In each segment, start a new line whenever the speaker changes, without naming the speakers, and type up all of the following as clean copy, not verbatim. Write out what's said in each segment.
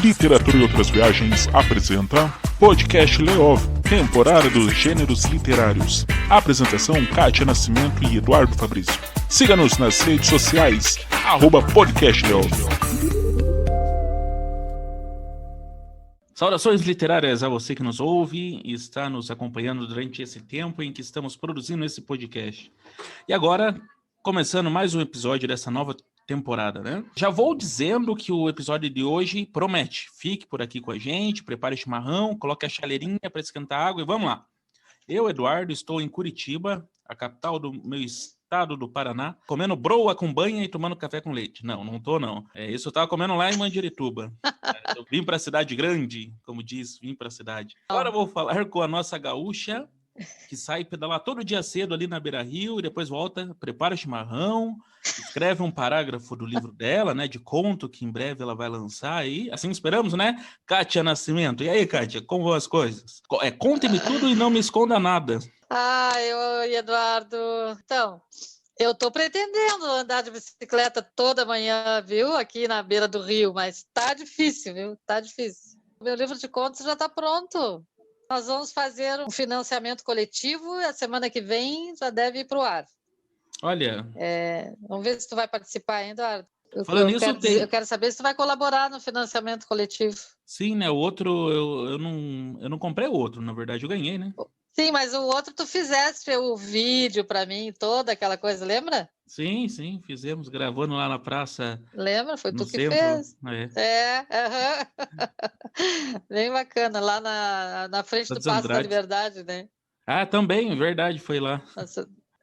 Literatura e Outras Viagens apresenta Podcast Leov, temporada dos gêneros literários. Apresentação Kátia Nascimento e Eduardo Fabrício. Siga-nos nas redes sociais, @Podcast Leov.
Saudações literárias a você que nos ouve e está nos acompanhando durante esse tempo em que estamos produzindo esse podcast. E agora, começando mais um episódio dessa nova temporada, né? Já vou dizendo que o episódio de hoje promete. Fique por aqui com a gente, prepare chimarrão, coloque a chaleirinha para esquentar água e vamos lá. Eu, Eduardo, estou em Curitiba, a capital do meu estado do Paraná, comendo broa com banha e tomando café com leite. Não tô não. Isso eu tava comendo lá em Mandirituba. Eu vim para a cidade grande, como diz, vim para a cidade. Agora eu vou falar com a nossa gaúcha, que sai pedalar todo dia cedo ali na Beira-Rio e depois volta, prepara o chimarrão, escreve um parágrafo do livro dela, né, de conto que em breve ela vai lançar aí. Assim esperamos, né? Kátia Nascimento. E aí, Kátia, como vão as coisas? Conte-me tudo e não me esconda nada.
Oi, Eduardo. Então, eu tô pretendendo andar de bicicleta toda manhã, viu? Aqui na beira do rio, mas tá difícil, viu? Tá difícil. Meu livro de contos já tá pronto. Nós vamos fazer um financiamento coletivo e a semana que vem já deve ir para o ar.
Olha...
vamos ver se tu vai participar, hein, Eduardo?
Falando nisso,
eu quero saber se tu vai colaborar no financiamento coletivo.
Sim, né? O outro, eu não comprei o outro, na verdade, eu ganhei, né?
Sim, mas o outro tu fizeste o vídeo para mim, toda aquela coisa, lembra?
Sim, fizemos, gravando lá na praça.
Lembra? Foi tu que
centro.
fez. Bem bacana, lá na frente do Paço da Liberdade, né?
Ah, também, verdade, foi lá.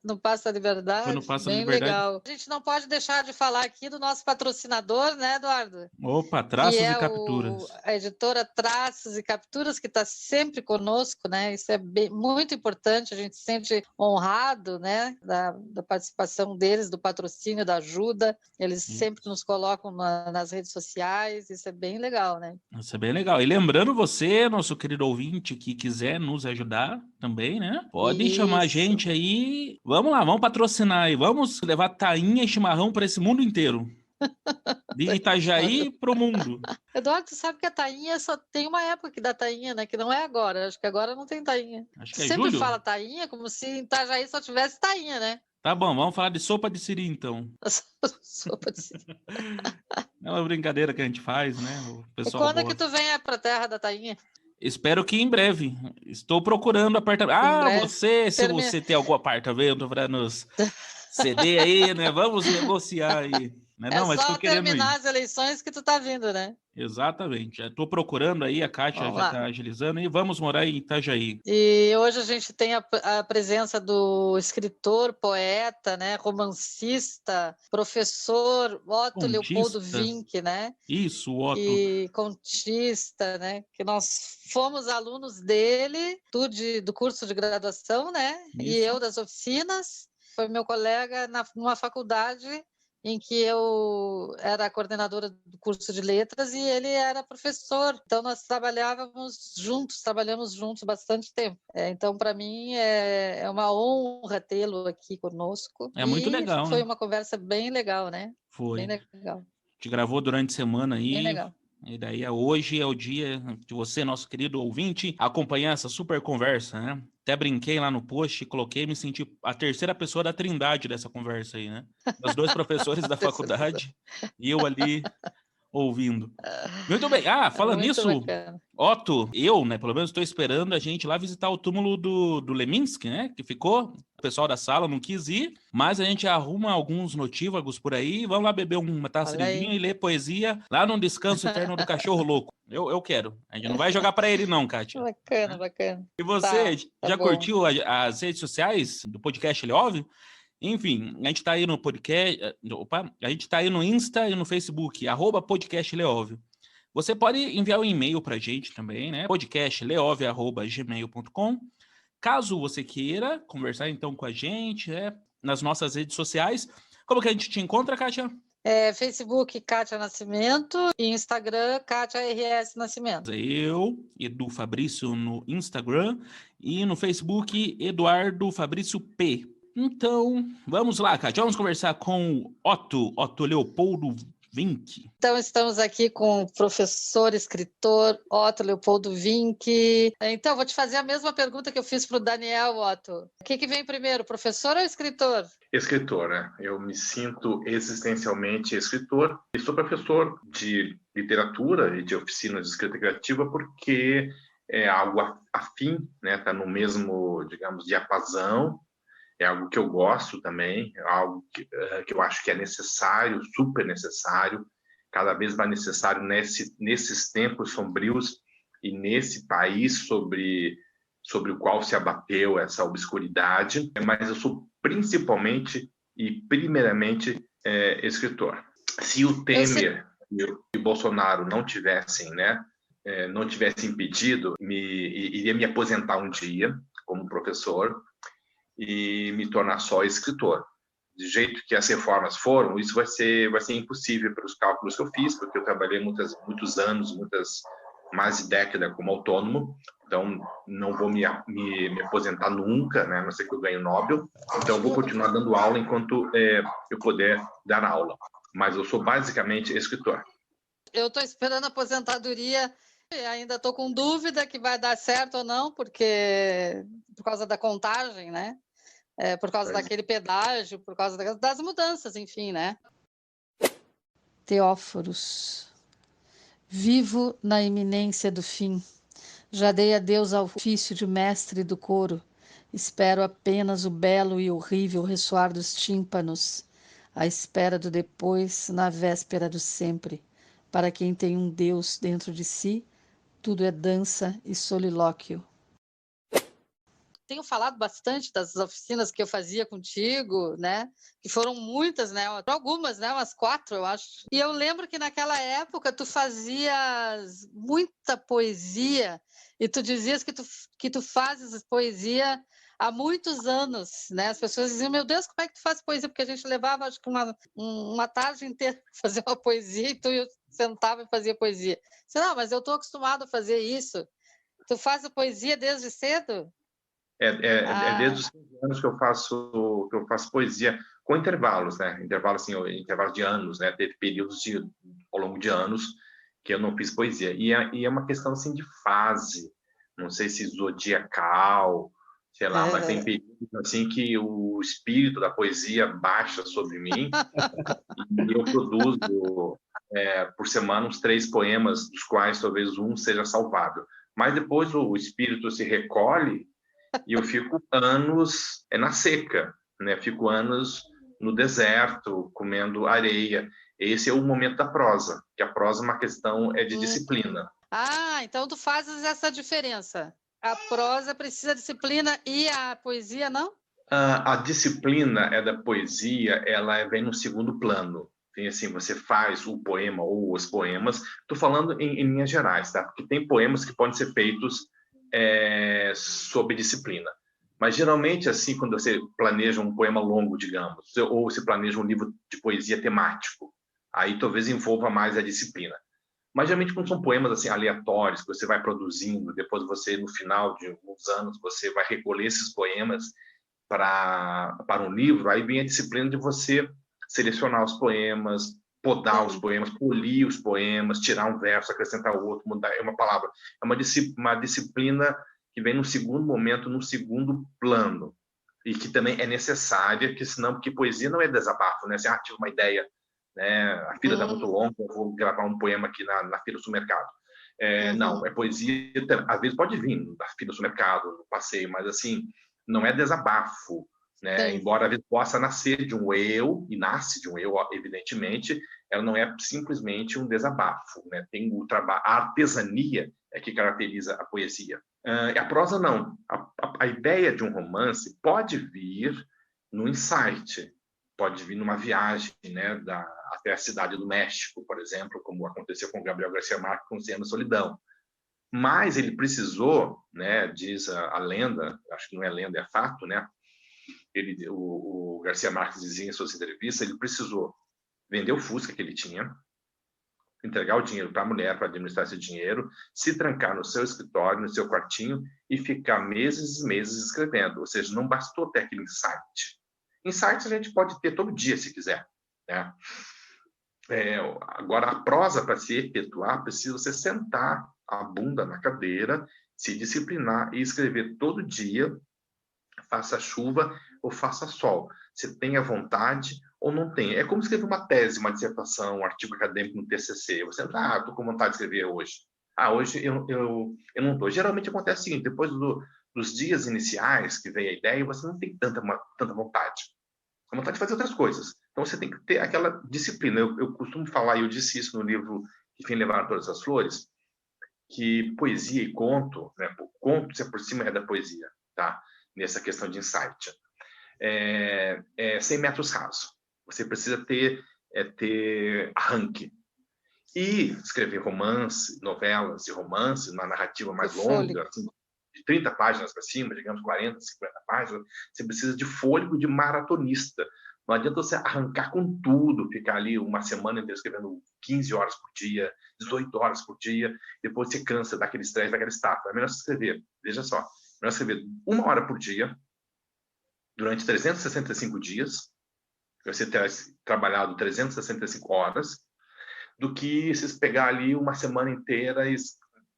No Paço da Liberdade,
foi no Paço
bem
da Liberdade.
Legal. A gente não pode deixar de falar aqui do nosso patrocinador, né, Eduardo?
Opa, Traços e Capturas.
A editora Traços e Capturas, que está sempre conosco, né? Isso é muito importante, a gente se sente honrado, né, da participação deles, do patrocínio, da ajuda. Eles sempre nos colocam nas redes sociais, isso é bem legal, né?
Isso é bem legal. E lembrando você, nosso querido ouvinte, que quiser nos ajudar também, né? Pode chamar a gente aí. Vamos lá, vamos patrocinar aí. Vamos levar tainha e chimarrão para esse mundo inteiro. De Itajaí pro mundo.
Eduardo, tu sabe que a tainha só tem uma época que dá tainha, né? Que não é agora. Acho que agora não tem tainha.
Acho que é
sempre
julho?
fala tainha como se em Itajaí só tivesse tainha, né?
Tá bom, vamos falar de sopa de siri, então.
Sopa de siri.
É uma brincadeira que a gente faz, né? O pessoal
E quando
gosta.
que tu vem pra terra da tainha?
Espero que em breve. Estou procurando apartamento. Se você tem algum apartamento para nos ceder aí, né? Vamos negociar aí. Não, mas
só
tô querendo
terminar
ir.
as eleições que tu tá vindo, né?
Exatamente. Já estou procurando aí, a Kátia já está agilizando e vamos morar em Itajaí.
E hoje a gente tem a presença do escritor, poeta, né, romancista, professor Otto Leopoldo Wink, né?
Isso, Otto.
E contista, né? Que nós fomos alunos dele, tu do curso de graduação, né? Isso. E eu das oficinas. Foi meu colega numa faculdade em que eu era coordenadora do curso de letras e ele era professor. Então, nós trabalhamos juntos bastante tempo. Então, para mim, é uma honra tê-lo aqui conosco.
É muito legal,
foi
né?
uma conversa bem legal, né?
Foi.
Bem legal.
A gente gravou durante a semana aí.
Bem legal.
E daí hoje é o dia de você, nosso querido ouvinte, acompanhar essa super conversa, né? Até brinquei lá no post e coloquei, me senti a terceira pessoa da trindade dessa conversa aí, né? Os dois professores da faculdade e eu ali ouvindo. Muito bem. Falando nisso,
bacana.
Otto, eu, né, pelo menos estou esperando a gente lá visitar o túmulo do Leminski, né, que ficou. O pessoal da sala não quis ir, mas a gente arruma alguns notívagos por aí, vamos lá beber uma taça de vinho e ler poesia lá no Descanso Eterno do Cachorro Louco. Eu quero. A gente não vai jogar para ele não, Kátia.
Bacana.
E você, já
bom.
curtiu as redes sociais do podcast Leov? Enfim, a gente tá aí no podcast, a gente tá aí no Insta e no Facebook, @podcastleov. Você pode enviar um e-mail pra gente também, né? podcastleov@gmail.com. Caso você queira conversar então com a gente, nas nossas redes sociais. Como que a gente te encontra, Kátia?
Facebook, Kátia Nascimento, e Instagram, Kátia RS Nascimento.
Eu, Edu Fabrício no Instagram, e no Facebook, Eduardo Fabrício P. Então, vamos lá, Kátia. Vamos conversar com Otto Leopoldo Vinck.
Então, estamos aqui com o professor, escritor Otto Leopoldo Vinck. Então, vou te fazer a mesma pergunta que eu fiz para o Daniel, Otto. O que vem primeiro, professor ou escritor?
Escritor, né? Eu me sinto existencialmente escritor e sou professor de literatura e de oficinas de escrita criativa porque é algo afim, né? Tá no mesmo, digamos, diapasão. É algo que eu gosto também, é algo que eu acho que é necessário, super necessário, cada vez mais necessário nesses tempos sombrios e nesse país sobre o qual se abateu essa obscuridade. Mas eu sou principalmente e primeiramente escritor. Se o Temer e o Bolsonaro não tivessem, né, não tivessem impedido, iria me aposentar um dia como professor e me tornar só escritor. Do jeito que as reformas foram, isso vai ser impossível pelos cálculos que eu fiz, porque eu trabalhei muitos anos, mais de década como autônomo, então não vou me aposentar nunca, né, a não ser que eu ganhe Nobel, então eu vou continuar dando aula enquanto eu puder dar aula, mas eu sou basicamente escritor.
Eu estou esperando a aposentadoria, ainda estou com dúvida que vai dar certo ou não, porque por causa da contagem, né? Por causa daquele pedágio, por causa das mudanças, enfim, né? Teóforos. Vivo na iminência do fim. Já dei adeus ao ofício de mestre do coro. Espero apenas o belo e horrível ressoar dos tímpanos, à espera do depois, na véspera do sempre. Para quem tem um Deus dentro de si, tudo é dança e solilóquio. Tenho falado bastante das oficinas que eu fazia contigo, né? Que foram muitas, né? Algumas, né? Umas 4, eu acho. E eu lembro que naquela época tu fazias muita poesia e tu dizias que tu fazes poesia há muitos anos, né? As pessoas diziam, meu Deus, como é que tu faz poesia? Porque a gente levava, acho que uma tarde inteira para fazer uma poesia e tu sentava e fazia poesia. Disse, não, mas eu estou acostumado a fazer isso. Tu faz a poesia desde cedo?
Desde os 5 anos que eu faço poesia com intervalos, né? Intervalos de anos, né? Teve períodos ao longo de anos que eu não fiz poesia. E é uma questão assim de fase, não sei se zodiacal, sei lá, mas tem períodos assim que o espírito da poesia baixa sobre mim e eu produzo por semana uns 3 poemas, dos quais talvez um seja salvável. Mas depois o espírito se recolhe e eu fico anos na seca, né? Fico anos no deserto, comendo areia. Esse é o momento da prosa, que a prosa é uma questão de disciplina.
Então tu fazes essa diferença. A prosa precisa de disciplina e a poesia não?
A disciplina da poesia, ela vem no segundo plano. Tem assim, você faz o poema ou os poemas. Estou falando em linhas gerais, tá? Porque tem poemas que podem ser feitos sob disciplina. Mas, geralmente, assim, quando você planeja um poema longo, digamos, ou você planeja um livro de poesia temático, aí talvez envolva mais a disciplina. Mas, geralmente, quando são poemas assim, aleatórios, que você vai produzindo, depois você, no final de alguns anos, você vai recolher esses poemas para um livro, aí vem a disciplina de você selecionar os poemas, podar os poemas, polir os poemas, tirar um verso, acrescentar outro, mudar uma palavra. É uma disciplina que vem no segundo momento, no segundo plano, e que também é necessária, porque poesia não é desabafo, né? Você tive uma ideia, né? A fila está muito longa, eu vou gravar um poema aqui na fila do supermercado. Não, poesia, às vezes pode vir da fila do supermercado, no passeio, mas assim, não é desabafo, né? Embora a vezes possa nascer de um eu, e nasce de um eu, evidentemente, ela não é simplesmente um desabafo, né? Tem o trabalho, a artesania é que caracteriza a poesia. A prosa não. A ideia de um romance pode vir no insight, pode vir numa viagem, né, até a cidade do México, por exemplo, como aconteceu com Gabriel Garcia Marques com 100 anos de solidão. Mas ele precisou, né, diz a lenda, acho que não é lenda, é fato, né? O Garcia Marques dizia em suas entrevistas, ele precisou vender o Fusca que ele tinha, entregar o dinheiro para a mulher, para administrar esse dinheiro, se trancar no seu escritório, no seu quartinho e ficar meses e meses escrevendo. Ou seja, não bastou ter aquele insight. Insight a gente pode ter todo dia, se quiser, né? Agora, a prosa, para se efetuar, precisa você sentar a bunda na cadeira, se disciplinar e escrever todo dia, faça chuva ou faça sol. Você tem a vontade ou não tem. É como escrever uma tese, uma dissertação, um artigo acadêmico no TCC. Você estou com vontade de escrever hoje. Hoje eu não estou. Geralmente acontece o seguinte, depois dos dias iniciais que vem a ideia, você não tem tanta vontade. A vontade de fazer outras coisas. Então, você tem que ter aquela disciplina. Eu costumo falar, e eu disse isso no livro Que Fim Levaram Todas as Flores, que poesia e conto, né? O conto, se aproxima da poesia, tá? Nessa questão de insight. 100 metros rasos. Você precisa ter arranque. E escrever romance, novelas e romances, uma narrativa mais longa, assim, de 30 páginas para cima, digamos 40, 50 páginas, você precisa de fôlego de maratonista. Não adianta você arrancar com tudo, ficar ali uma semana inteira escrevendo 15 horas por dia, 18 horas por dia, depois você cansa daquele estresse, daquela estafa. É melhor você escrever, veja só, é melhor escrever 1 hora por dia, durante 365 dias, você ter trabalhado 365 horas, do que vocês pegar ali uma semana inteira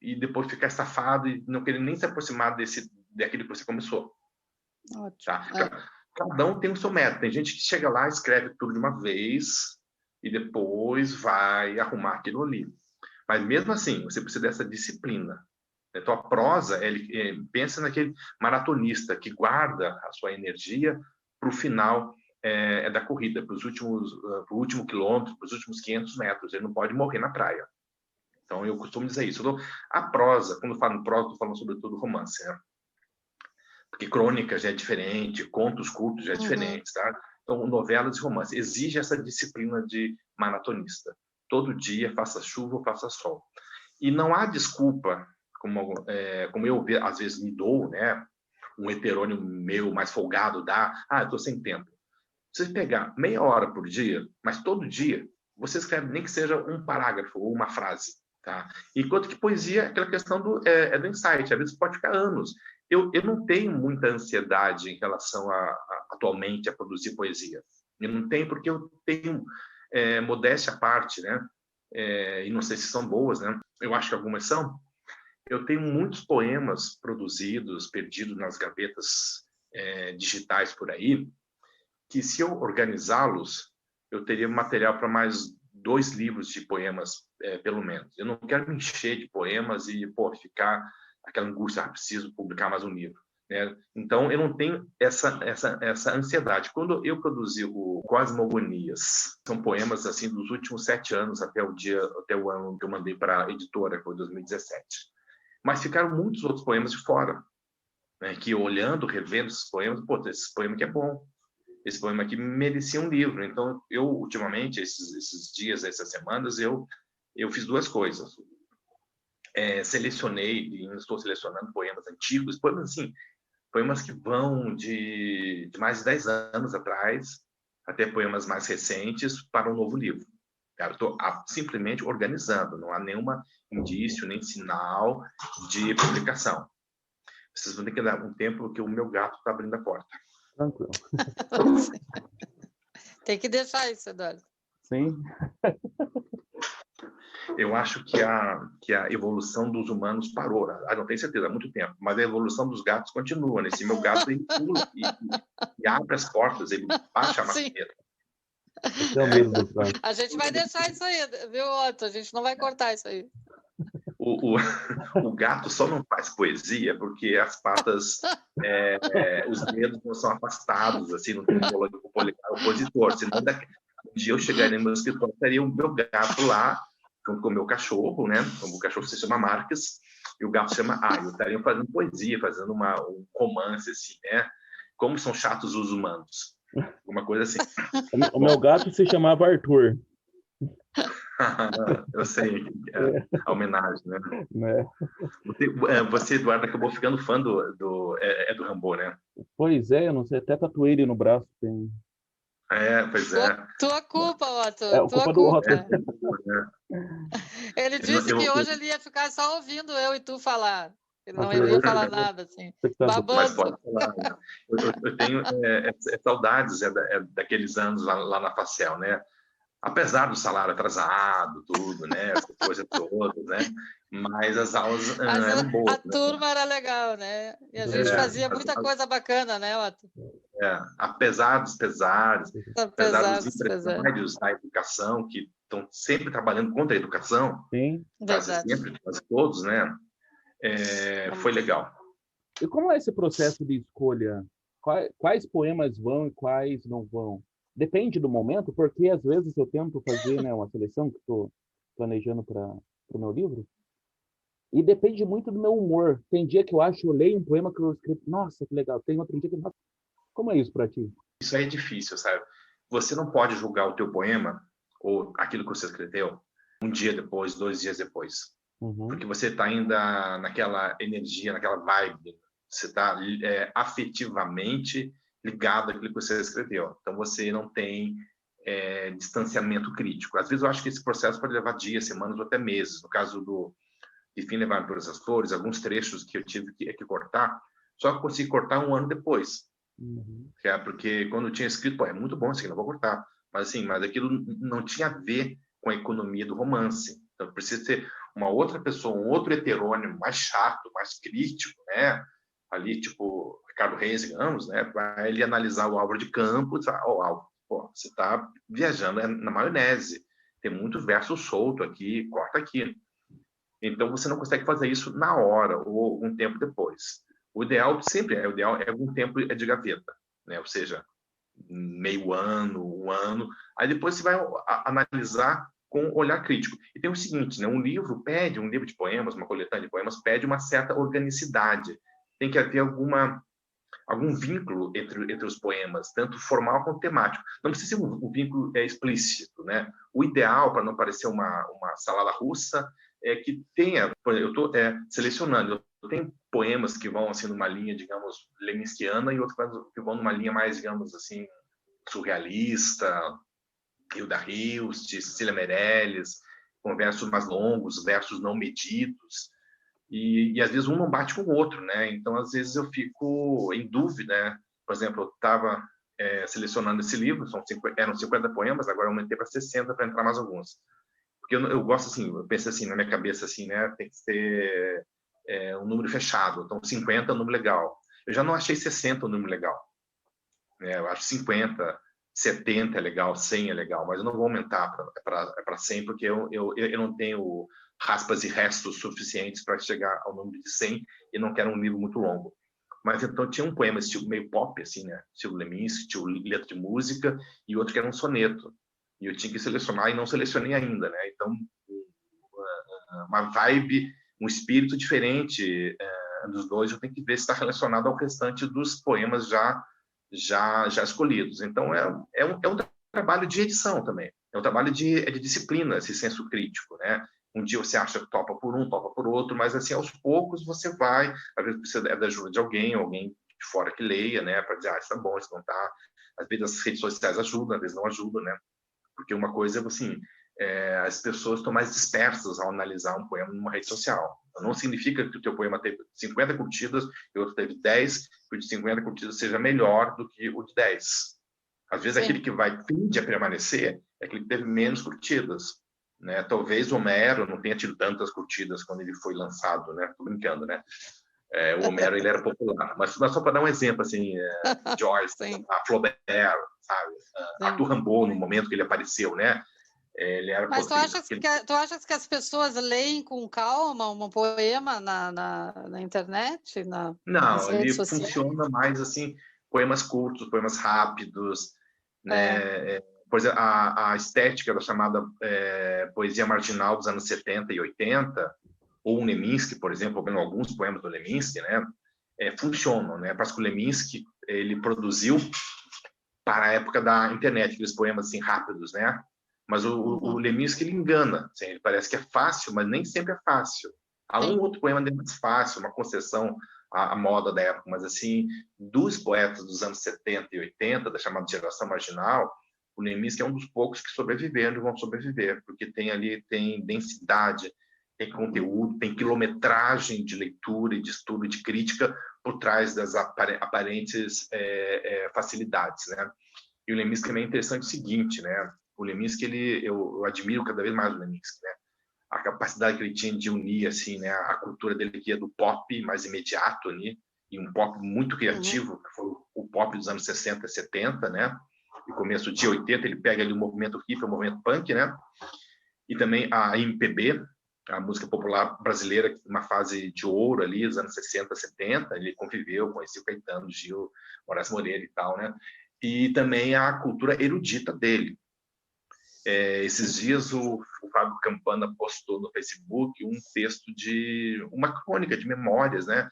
e depois ficar estafado e não querer nem se aproximar daquilo que você começou.
Ótimo.
Tá? Cada um tem o seu método. Tem gente que chega lá, escreve tudo de uma vez e depois vai arrumar aquilo ali. Mas mesmo assim, você precisa dessa disciplina. Então, a prosa, pensa naquele maratonista que guarda a sua energia para o final da corrida, para o último quilômetro, para os últimos 500 metros. Ele não pode morrer na praia. Então, eu costumo dizer isso. Então, a prosa, quando eu falo em prosa, estou falando sobretudo romance, né? Porque crônica já é diferente, contos curtos já é diferente, tá? Então, novelas e romance exige essa disciplina de maratonista. Todo dia, faça chuva ou faça sol. E não há desculpa, como eu às vezes me dou, né? Um heterônimo meu mais folgado dá, eu estou sem tempo. Você pegar meia hora por dia, mas todo dia, você escreve nem que seja um parágrafo ou uma frase, tá? Enquanto que poesia é aquela questão do insight, às vezes pode ficar anos. Eu não tenho muita ansiedade em relação atualmente a produzir poesia. Eu não tenho porque eu tenho modéstia à parte, né? E não sei se são boas, né? Eu acho que algumas são. Eu tenho muitos poemas produzidos, perdidos nas gavetas digitais por aí, que se eu organizá-los, eu teria material para mais 2 livros de poemas, pelo menos. Eu não quero me encher de poemas e ficar aquela angústia, preciso publicar mais um livro, né? Então, eu não tenho essa ansiedade. Quando eu produzi o Cosmogonias, são poemas assim dos últimos 7 anos, até o ano que eu mandei para a editora, que foi 2017. Mas ficaram muitos outros poemas de fora, né? Que olhando, revendo esses poemas, esse poema aqui é bom. Esse poema aqui merecia um livro. Então, eu, ultimamente, esses dias, essas semanas, eu fiz 2 coisas. Selecionei, e estou selecionando poemas antigos, poemas que vão de mais de 10 anos atrás, até poemas mais recentes, para um novo livro. Eu estou simplesmente organizando, não há nenhum indício, nem sinal de publicação. Vocês vão ter que dar um tempo, porque o meu gato está abrindo a porta.
Tranquilo.
Tem que deixar isso, Eduardo.
Sim.
Eu acho que a evolução dos humanos parou. Não tenho certeza, há muito tempo. Mas a evolução dos gatos continua. Né? Esse meu gato, ele pula e abre as portas, ele baixa a madeira.
A gente vai deixar isso aí, viu, Otto? A gente não vai cortar isso aí.
O gato só não faz poesia porque as patas, os dedos não são afastados, assim, não tem o polegar opositor. Senão, um dia eu chegaria no meu escritório, estaria o meu gato lá, junto com o meu cachorro, né? O cachorro se chama Marques, e o gato se chama Ayo. Estariam fazendo poesia, fazendo um romance, assim, né? Como são chatos os humanos. Alguma coisa assim.
O meu gato se chamava Arthur.
Eu sei, a homenagem, né? Você, Eduardo, acabou ficando fã do Rambo, né?
Pois é, eu não sei, até tatuei ele no braço. Tem...
Pois é.
Tua culpa, Otto.
Culpa do Otto.
Ele disse que hoje ele ia ficar só ouvindo eu e tu falar. Ele não ia falar nada, assim. Babando.
Mas pode falar. Né? Eu tenho saudades daqueles anos lá na Facel, né? apesar do salário atrasado, tudo, né? Essa coisa toda, né? Mas as aulas eram boas.
A turma era legal, né? E a gente fazia muita coisa bacana, né, Otto?
Apesar dos pesares, apesar dos
Pesares.
empresários da educação que estão sempre trabalhando contra a educação,
Sim.
quase sempre, quase todos, né? Foi legal.
E como é esse processo de escolha? Quais poemas vão e quais não vão? Depende do momento, porque às vezes eu tento fazer, né, uma seleção que estou planejando para o meu livro, e depende muito do meu humor. Tem dia que eu leio um poema que eu escrevo, nossa, que legal. Tem outro dia que, nossa, como é isso para ti?
Isso aí é difícil, sabe? Você não pode julgar o teu poema ou aquilo que você escreveu um dia depois, 2 dias depois.
Uhum.
Porque você está ainda naquela energia, naquela vibe. Você está afetivamente ligado àquilo que você escreveu. Então, você não tem distanciamento crítico. Às vezes, eu acho que esse processo pode levar dias, semanas ou até meses. No caso do Enfim, Levar Todas as Flores, alguns trechos que eu tive que cortar, só que eu consegui cortar 1 ano depois.
Uhum.
Porque quando eu tinha escrito, é muito bom isso aqui, não vou cortar. Mas aquilo não tinha a ver com a economia do romance. Então, precisa ter uma outra pessoa, um outro heterônimo mais chato, mais crítico, né? Ali, tipo, Ricardo Reis, digamos, né? Para ele analisar o Álvaro de Campos, Álvaro, você está viajando na maionese. Tem muito verso solto aqui, corta aqui. Então, você não consegue fazer isso na hora ou um tempo depois. O ideal sempre é algum tempo de gaveta, né? Ou seja, meio ano, 1 ano. Aí depois você vai analisar com olhar crítico. E tem o seguinte, né? Um livro de poemas, uma coletânea de poemas, pede uma certa organicidade. Tem que haver algum vínculo entre os poemas, tanto formal quanto temático. Não precisa ser um vínculo explícito, né? O ideal, para não parecer uma salada russa, é que tenha... Eu estou selecionando. Eu tenho poemas que vão assim numa linha, digamos, leminskiana, e outros que vão numa linha mais, digamos assim, surrealista, Hilda Hilst, Cecília Meirelles, com versos mais longos, versos não medidos. E às vezes um não bate com o outro, né? Então, às vezes eu fico em dúvida, né? Por exemplo, eu estava selecionando esse livro, eram 50 poemas, agora eu aumentei para 60 para entrar mais alguns. Porque eu gosto assim, eu penso assim, na minha cabeça assim, né? Tem que ser um número fechado. Então, 50 é um número legal. Eu já não achei 60 um número legal. Eu acho 50, 70 é legal, 100 é legal, mas eu não vou aumentar para 100, porque eu não tenho raspas e restos suficientes para chegar ao número de 100 e não quero um livro muito longo. Mas então tinha um poema estilo meio pop, assim, né? Estilo Leminski, estilo letra de música, e outro que era um soneto. E eu tinha que selecionar e não selecionei ainda, né? Então, uma vibe, um espírito diferente dos dois, eu tenho que ver se está relacionado ao restante dos poemas já escolhidos. Então, é um trabalho de edição também. É um trabalho de disciplina, esse senso crítico, né? Um dia você acha que topa por um, topa por outro, mas assim, aos poucos você vai, às vezes precisa da ajuda de alguém de fora que leia, né? Para dizer, isso tá bom, isso não tá. Às vezes as redes sociais ajudam, às vezes não ajudam, né? Porque uma coisa é assim, as pessoas estão mais dispersas ao analisar um poema numa rede social. Não significa que o teu poema teve 50 curtidas e o outro teve 10, que o de 50 curtidas seja melhor do que o de 10. Às vezes, aquele que tende a permanecer é aquele que teve menos curtidas, né? Talvez o Homero não tenha tido tantas curtidas quando ele foi lançado, né? Tô brincando, né? O Homero, ele era popular. Mas só para dar um exemplo, assim, Joyce, a Flaubert, sabe? Arthur Rimbaud, no momento que ele apareceu, né? Ele era.
Mas tu achas que as pessoas leem com calma um poema na internet?
Não, ele funciona mais assim, poemas curtos, poemas rápidos, né? Por exemplo, a estética da chamada poesia marginal dos anos 70 e 80, ou o Leminski, por exemplo, ou alguns poemas do Leminski, né? Funcionam, né? Parece que o Leminski ele produziu para a época da internet, aqueles poemas assim rápidos, né? Mas o Leminski, ele engana. Assim, ele parece que é fácil, mas nem sempre é fácil. Há um outro poema dele mais fácil, uma concessão à moda da época, mas assim, dos poetas dos anos 70 e 80, da chamada geração marginal, o Leminski é um dos poucos que sobreviveram e vão sobreviver, porque tem densidade, tem conteúdo, tem quilometragem de leitura e de estudo e de crítica por trás das aparentes facilidades, né? E o Leminski também é interessante o seguinte, né? O Leminski, eu admiro cada vez mais o Leminski, né? A capacidade que ele tinha de unir, assim, né? A cultura dele que é do pop mais imediato, né? E um pop muito criativo, que foi o pop dos anos 60, 70, né? E começo de 80, ele pega ali o movimento hippie, o movimento punk, né? E também a MPB, a música popular brasileira, uma fase de ouro ali, os anos 60, 70, ele conviveu, conheceu Caetano, Gil, Horácio Moreira e tal, né? E também a cultura erudita dele. Esses dias o Fábio Campana postou no Facebook um texto de uma crônica de memórias, né?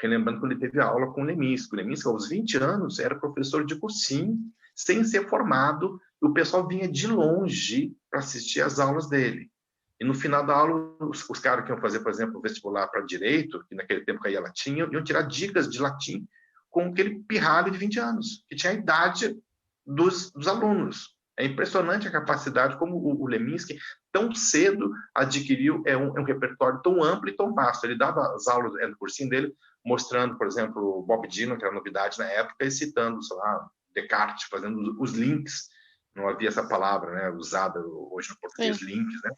Relembrando quando ele teve aula com o Leminski. O Leminski, aos 20 anos, era professor de cursinho, sem ser formado, e o pessoal vinha de longe para assistir às aulas dele. E no final da aula, os caras que iam fazer, por exemplo, o vestibular para direito, que naquele tempo caía latim, iam tirar dicas de latim com aquele pirralho de 20 anos, que tinha a idade dos alunos. É impressionante a capacidade como o Leminski, tão cedo, adquiriu um repertório tão amplo e tão vasto. Ele dava as aulas no cursinho dele, mostrando, por exemplo, o Bob Dylan, que era novidade na época, e citando, sei lá, Descartes, fazendo os links. Não havia essa palavra, né, usada hoje no português, links, né?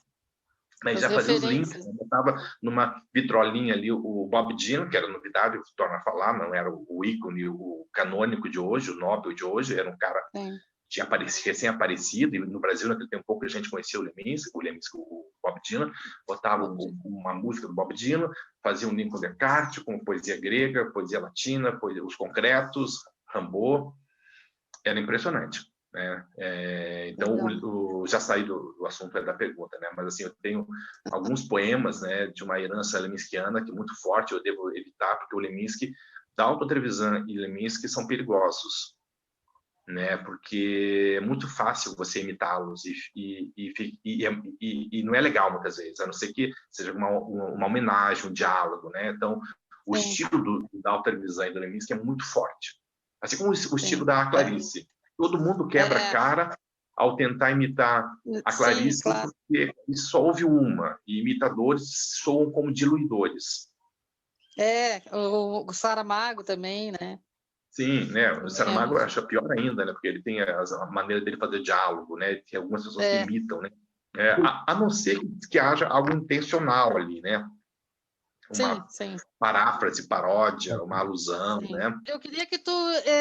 Mas já fazia os links, né? Botava numa vitrolinha ali o Bob Dylan, que era novidade, eu torno a falar, não era o ícone, o canônico de hoje, o Nobel de hoje, era um cara tinha recém-aparecido, e no Brasil naquele tempo pouca gente conhecia o Leminski, o Bob Dylan, botava uma música do Bob Dylan, fazia um link com Descartes, com poesia grega, poesia latina, os concretos, Rimbaud, era impressionante. Né? Então, já saí do assunto da pergunta, né? Mas assim, eu tenho alguns poemas, né, de uma herança leminskiana que é muito forte, eu devo evitar, porque o Leminski, Dalton Trevisan e Leminski são perigosos, né? Porque é muito fácil você imitá-los e não é legal muitas vezes, a não ser que seja uma homenagem, um diálogo, né? Então, o estilo do Dalton Trevisan e do Leminski é muito forte, assim como o estilo da Clarice. Todo mundo quebra a cara ao tentar imitar a Clarice, claro, porque só houve uma, e imitadores soam como diluidores.
O Saramago também, né?
Sim, né? O Saramago acha pior ainda, né? Porque ele tem a maneira dele fazer diálogo, né? Tem algumas pessoas que imitam, né? A não ser que haja algo intencional ali, né? Uma paráfrase, paródia, uma alusão, né?
Eu queria que tu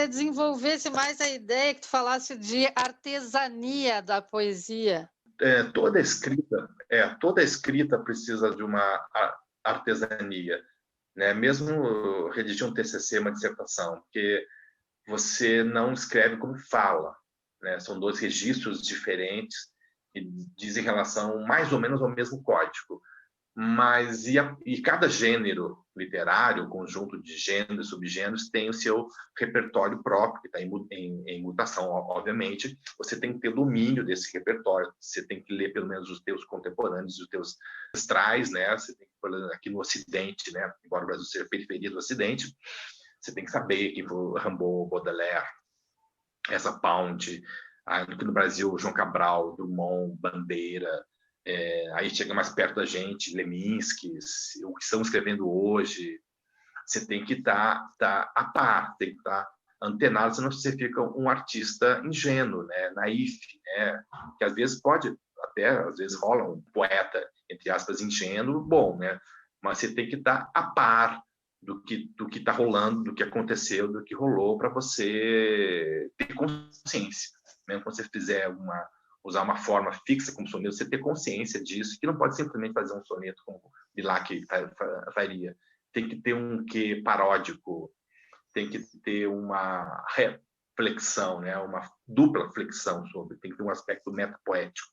desenvolvesse mais a ideia, que tu falasse de artesania da poesia.
Toda escrita precisa de uma artesania, né? Mesmo redigir um TCC, uma dissertação, porque você não escreve como fala, né? São dois registros diferentes que dizem relação mais ou menos ao mesmo código. Mas e cada gênero literário, conjunto de gêneros e subgêneros, tem o seu repertório próprio, que está em mutação, obviamente. Você tem que ter domínio desse repertório, você tem que ler pelo menos os teus contemporâneos, os teus ancestrais, né? Você tem que, aqui no Ocidente, né? Embora o Brasil seja periferia do Ocidente, você tem que saber que Rimbaud, Baudelaire, essa Pound, aqui no Brasil, João Cabral, Drummond, Bandeira. Aí chega mais perto da gente, Leminski, o que estão escrevendo hoje. Você tem que estar a par, tem que estar antenado, senão você fica um artista ingênuo, né? Naif, né? Que às vezes rola um poeta, entre aspas, ingênuo, bom, né? Mas você tem que estar a par do que está rolando, do que aconteceu, do que rolou, para você ter consciência. Mesmo quando você fizer usar uma forma fixa como soneto, você ter consciência disso, que não pode simplesmente fazer um soneto como Bilac faria. Tem que ter um quê paródico, tem que ter uma reflexão, né? Uma dupla flexão tem que ter um aspecto metapoético,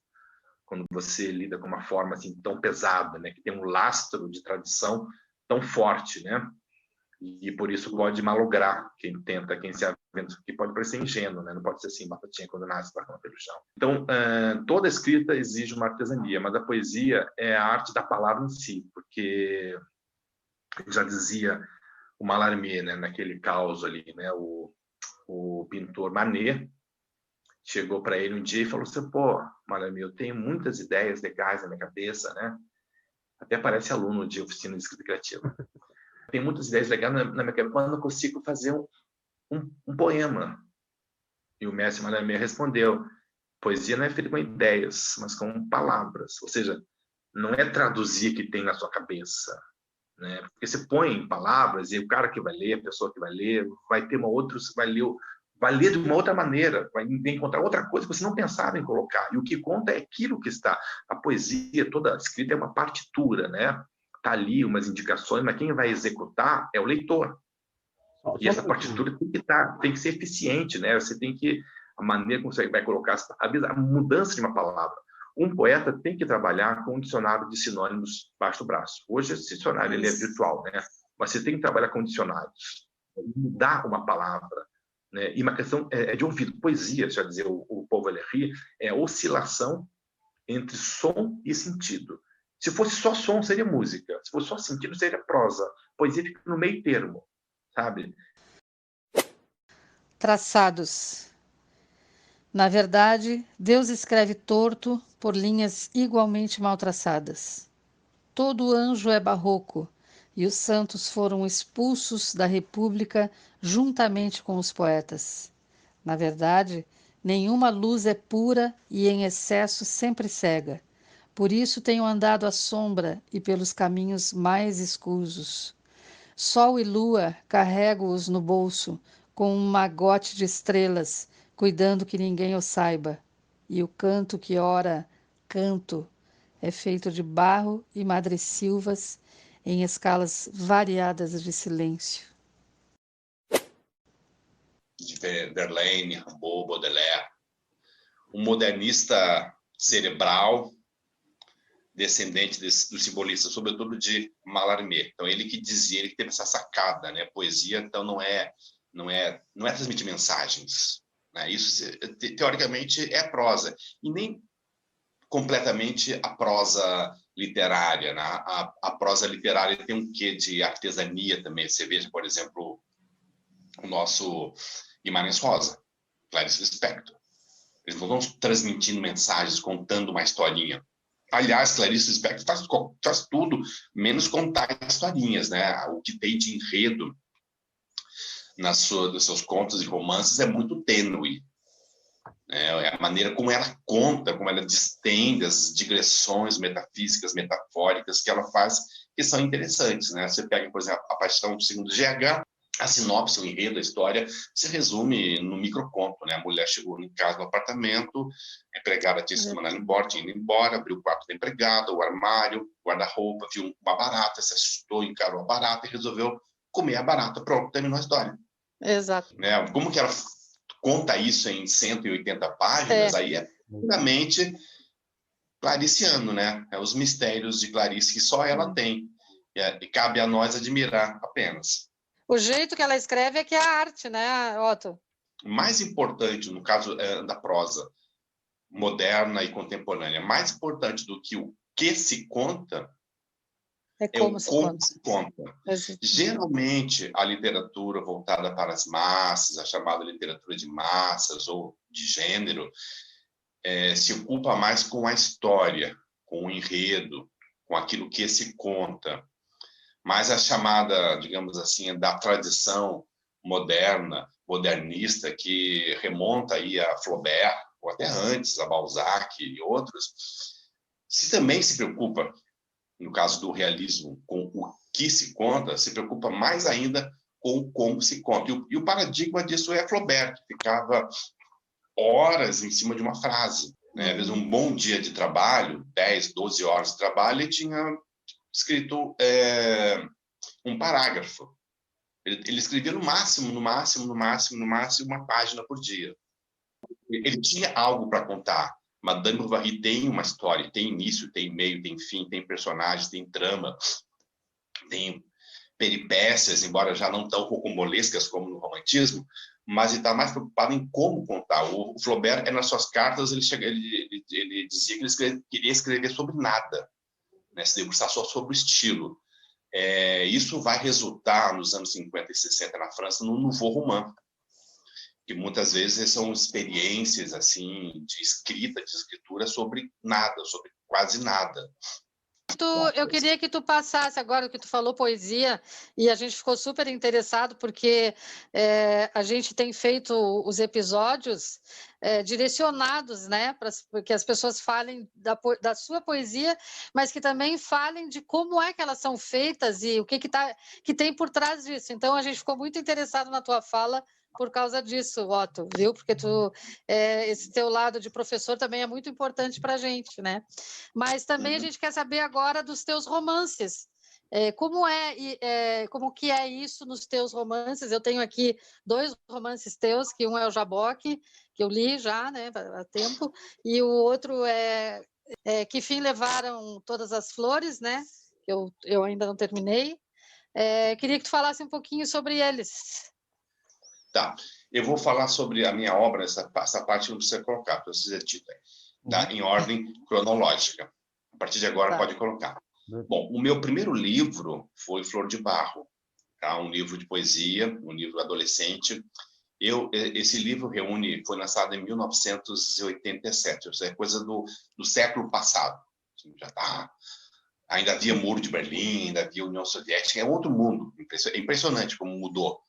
quando você lida com uma forma assim tão pesada, né? Que tem um lastro de tradição tão forte, né? E por isso pode malograr quem se aventa, que pode parecer ingênuo, né? Não pode ser assim, batatinha quando nasce, barrando pelo chão. Então, toda escrita exige uma artesania, mas a poesia é a arte da palavra em si, porque já dizia o Mallarmé, né, naquele caos ali, né, o pintor Manet chegou para ele um dia e falou assim: pô, Mallarmé, eu tenho muitas ideias legais na minha cabeça, né? Até parece aluno de oficina de escrita criativa. Tem muitas ideias legais na minha cabeça, mas não consigo fazer um poema. E o mestre Mallarmé respondeu: Poesia não é feita com ideias, mas com palavras. Ou seja, não é traduzir o que tem na sua cabeça, né? Porque você põe em palavras e o cara que vai ler, a pessoa que vai ler, vai ter uma outra, vai ler de uma outra maneira, vai encontrar outra coisa que você não pensava em colocar. E o que conta é aquilo que está. A poesia toda escrita é uma partitura, né? Tá ali umas indicações, mas quem vai executar é o leitor. E essa partitura tem que ser eficiente, né? Você tem que a maneira como você vai colocar a mudança de uma palavra. Um poeta tem que trabalhar com um dicionário de sinônimos baixo do braço. Hoje esse dicionário ele é virtual, né? Mas você tem que trabalhar com dicionários, mudar uma palavra, né? E uma questão de ouvido. Poesia, já dizer o Paul Valéry, é a oscilação entre som e sentido. Se fosse só som, seria música. Se fosse só sentido, seria prosa. Poesia fica no meio termo, sabe?
Traçados. Na verdade, Deus escreve torto por linhas igualmente mal traçadas. Todo anjo é barroco, e os santos foram expulsos da República juntamente com os poetas. Na verdade, nenhuma luz é pura e em excesso sempre cega. Por isso tenho andado à sombra e pelos caminhos mais escusos. Sol e lua carrego-os no bolso, com um magote de estrelas, cuidando que ninguém o saiba. E o canto que ora canto é feito de barro e madressilvas em escalas variadas de silêncio.
De Verlaine, Rimbaud, Baudelaire, um modernista cerebral, descendente do simbolista, sobretudo de Mallarmé. Então ele que dizia, ele que teve essa sacada, né? Poesia, então não é transmitir mensagens, né? Isso teoricamente é prosa e nem completamente a prosa literária, né? A prosa literária tem um quê de artesania também. Você veja, por exemplo, o nosso Guimarães Rosa, Clarice Lispector. Eles não estão transmitindo mensagens, contando uma historinha. Aliás, Clarice Lispector faz tudo, menos contar historinhas, né? O que tem de enredo dos seus contos e romances é muito tênue. É a maneira como ela conta, como ela distende as digressões metafísicas, metafóricas que ela faz, que são interessantes, né? Você pega, por exemplo, A Paixão segundo GH, a sinopse, o enredo, a história, se resume no microconto, né? A mulher chegou em casa, no apartamento, a empregada tinha sido mandada embora, tinha ido embora, abriu o quarto da empregada, o armário, guarda-roupa, viu uma barata, se assustou, encarou a barata e resolveu comer a barata. Pronto, terminou a história.
Exato.
Né? Como que ela conta isso em 180 páginas, aí é puramente clariciano, né? É os mistérios de Clarice que só ela tem. E cabe a nós admirar apenas.
O jeito que ela escreve é que é a arte, né, Otto?
Mais importante, no caso da prosa moderna e contemporânea, mais importante do que o que se conta
é como
se conta. Geralmente, a literatura voltada para as massas, a chamada literatura de massas ou de gênero, se ocupa mais com a história, com o enredo, com aquilo que se conta. Mas a chamada, digamos assim, da tradição moderna, modernista, que remonta aí a Flaubert, ou até antes, a Balzac e outros, também se preocupa, no caso do realismo, com o que se conta, se preocupa mais ainda com como se conta. E o paradigma disso é Flaubert, que ficava horas em cima de uma frase. Né? Às vezes, um bom dia de trabalho, 10, 12 horas de trabalho, ele tinha escrito um parágrafo. Ele escrevia no máximo uma página por dia. Ele tinha algo para contar. Madame Bovary tem uma história, tem início, tem meio, tem fim, tem personagem, tem trama, tem peripécias, embora já não tão rocambolescas como no romantismo, mas ele está mais preocupado em como contar. O Flaubert, nas suas cartas, ele dizia que ele queria escrever sobre nada, né? Se debruçar só sobre o estilo. Isso vai resultar, nos anos 50 e 60 na França, no Nouveau Roman, que muitas vezes são experiências assim de escritura sobre nada, sobre quase nada.
Eu queria que tu passasse agora o que tu falou, poesia, e a gente ficou super interessado, porque a gente tem feito os episódios direcionados, né, para que as pessoas falem da sua poesia, mas que também falem de como é que elas são feitas e o que tem por trás disso. Então, a gente ficou muito interessado na tua fala por causa disso, Otto, viu? Porque esse teu lado de professor também é muito importante para a gente, né? Mas também a gente quer saber agora dos teus romances. Como que é isso nos teus romances? Eu tenho aqui 2 romances teus, que um é o Jaboque, que eu li já, né, há tempo, e o outro é Que Fim Levaram Todas as Flores, né? Eu ainda não terminei. Queria que tu falasse um pouquinho sobre eles.
Tá, eu vou falar sobre a minha obra, essa parte não precisa colocar, precisa dito aí, tá? Em ordem cronológica. A partir de agora pode colocar. Bom, o meu primeiro livro foi Flor de Barro, tá? Um livro de poesia, um livro adolescente. Esse livro foi lançado em 1987, isso é coisa do século passado. Já tá. Ainda havia Muro de Berlim, ainda havia União Soviética, é outro mundo. É impressionante como mudou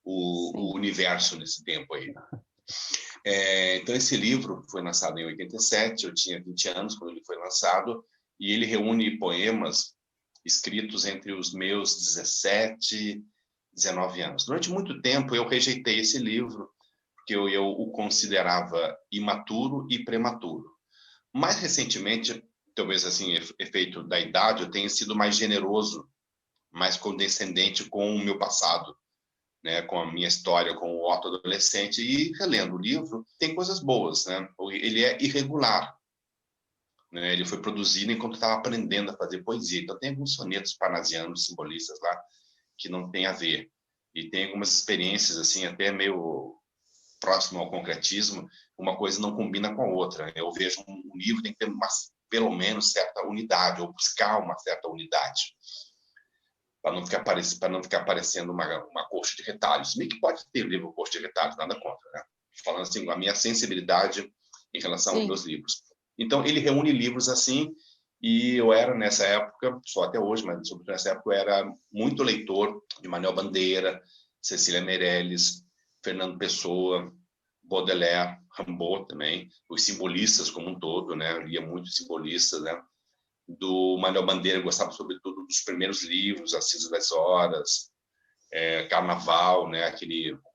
o universo nesse tempo aí. Então, esse livro foi lançado em 87, eu tinha 20 anos quando ele foi lançado, e ele reúne poemas escritos entre os meus 17 e 19 anos. Durante muito tempo, eu rejeitei esse livro, porque eu o considerava imaturo e prematuro. Mais recentemente, talvez assim, efeito da idade, eu tenho sido mais generoso, mais condescendente com o meu passado, né, com a minha história, com o Otto adolescente, e relendo o livro, tem coisas boas, né? Ele é irregular, né? Ele foi produzido enquanto eu estava aprendendo a fazer poesia, então tem alguns sonetos parnasianos, simbolistas lá, que não tem a ver, e tem algumas experiências, assim, até meio próximo ao concretismo, uma coisa não combina com a outra. Eu vejo um livro tem que ter pelo menos certa unidade, ou buscar uma certa unidade, para não ficar parecendo uma coxa de retalhos. Meio que pode ter livro coxa de retalhos, nada contra, né? Falando assim, a minha sensibilidade em relação aos meus livros. Então, ele reúne livros assim, e eu era, nessa época, só até hoje, mas sobretudo nessa época, eu era muito leitor de Manuel Bandeira, Cecília Meirelles, Fernando Pessoa, Baudelaire, Rimbaud também, os simbolistas como um todo, né? Eu lia muito simbolistas, né? Do Manuel Bandeira, eu gostava sobretudo dos primeiros livros, Assis das Horas, Carnaval, né?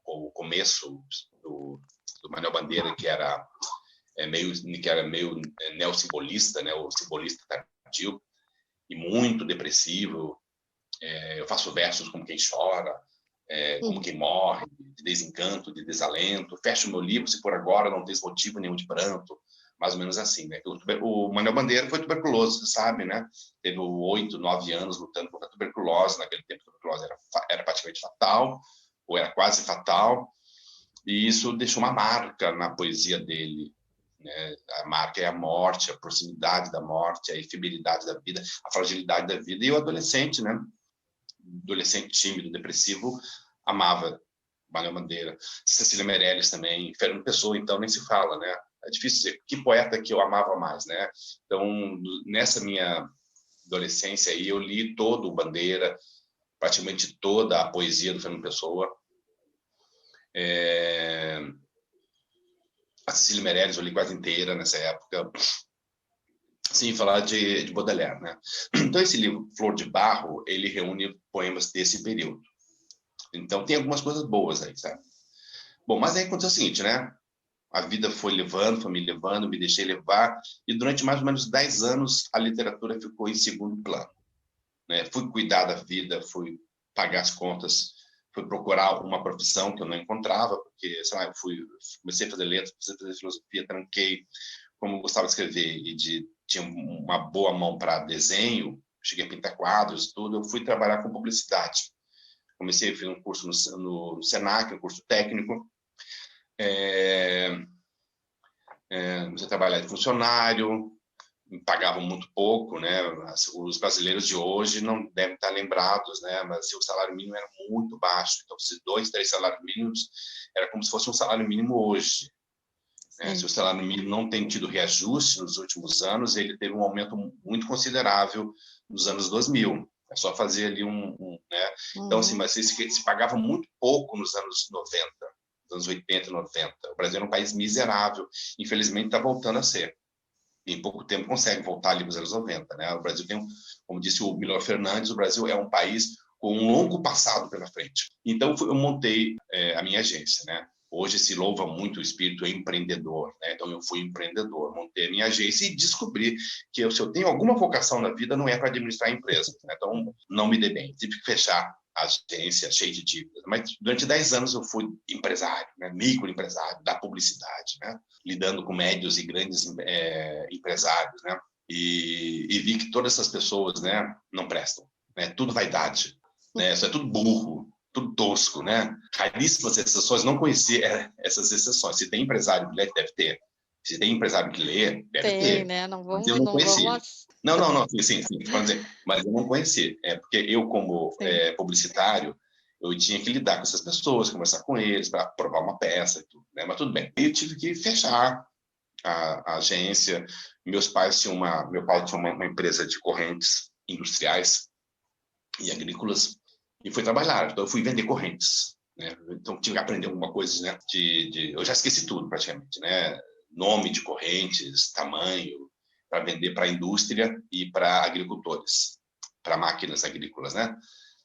O começo do Manuel Bandeira, que era meio neossimbolista, né? O simbolista tardio, e muito depressivo. Eu faço versos como quem chora, como quem morre, de desencanto, de desalento. Fecho meu livro, se por agora não tens motivo nenhum de pranto. Mais ou menos assim, né? O Manuel Bandeira foi tuberculoso, você sabe, né? Teve 8, 9 anos lutando contra a tuberculose. Naquele tempo, a tuberculose era praticamente fatal, ou era quase fatal, e isso deixou uma marca na poesia dele, né? A marca é a morte, a proximidade da morte, a efemeridade da vida, a fragilidade da vida. E o adolescente, né? Adolescente tímido, depressivo, amava Manuel Bandeira. Cecília Meirelles também, Fernando Pessoa, então nem se fala, né? É difícil dizer que poeta que eu amava mais, né? Então, nessa minha adolescência aí, eu li todo o Bandeira, praticamente toda a poesia do Fernando Pessoa. A Cecília Meirelles eu li quase inteira nessa época. Sem falar de Baudelaire, né? Então, esse livro, Flor de Barro, ele reúne poemas desse período. Então, tem algumas coisas boas aí, sabe? Bom, mas aí aconteceu o seguinte, né? A vida foi me levando, me deixei levar, e durante mais ou menos 10 anos a literatura ficou em segundo plano, né? Fui cuidar da vida, fui pagar as contas, fui procurar uma profissão que eu não encontrava, porque, sei lá, comecei a fazer letras, comecei a fazer filosofia, tranquei, como eu gostava de escrever e tinha uma boa mão para desenho, cheguei a pintar quadros e tudo, eu fui trabalhar com publicidade. Comecei a fazer um curso no Senac, um curso técnico, comecei a trabalhar de funcionário, me pagavam muito pouco, né? Os brasileiros de hoje não devem estar lembrados, né? Mas o salário mínimo era muito baixo, então se 2, 3 salários mínimos era como se fosse um salário mínimo hoje. Se o salário mínimo não tem tido reajuste nos últimos anos, ele teve um aumento muito considerável nos anos 2000. É só fazer ali né? Então, assim, mas se pagava muito pouco nos anos 90, nos anos 80 e 90. O Brasil era um país miserável. Infelizmente, está voltando a ser. Em pouco tempo consegue voltar ali nos anos 90, né? O Brasil tem, como disse o Milor Fernandes, o Brasil é um país com um longo passado pela frente. Então, eu montei a minha agência, né? Hoje se louva muito o espírito empreendedor, né? Então, eu fui empreendedor, montei a minha agência e descobri que se eu tenho alguma vocação na vida, não é para administrar empresas, né? Então, não me dei bem. Tive que fechar a agência cheia de dívidas. Mas durante 10 anos eu fui empresário, né? Microempresário da publicidade, né? Lidando com médios e grandes empresários, né? E vi que todas essas pessoas, né, não prestam, né? Tudo vaidade, né? Isso é tudo burro, tudo tosco, né? Raríssimas exceções, não conheci essas exceções. Se tem empresário que lê, deve ter. Se tem empresário que lê, deve ter.
Tem, né? Não
Mas
vamos,
eu não conheci.
não.
Sim, pode dizer. Mas eu não conheci. Porque eu, como publicitário, eu tinha que lidar com essas pessoas, conversar com eles, para aprovar uma peça e tudo, né? Mas tudo bem. Eu tive que fechar a agência. Meu pai tinha uma empresa de correntes industriais e agrícolas e fui trabalhar. Então, eu fui vender correntes, né? Então, tive que aprender alguma coisa, né? Eu já esqueci tudo, praticamente, né? Nome de correntes, tamanho, para vender para a indústria e para agricultores, para máquinas agrícolas, né?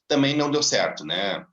Também não deu certo, né?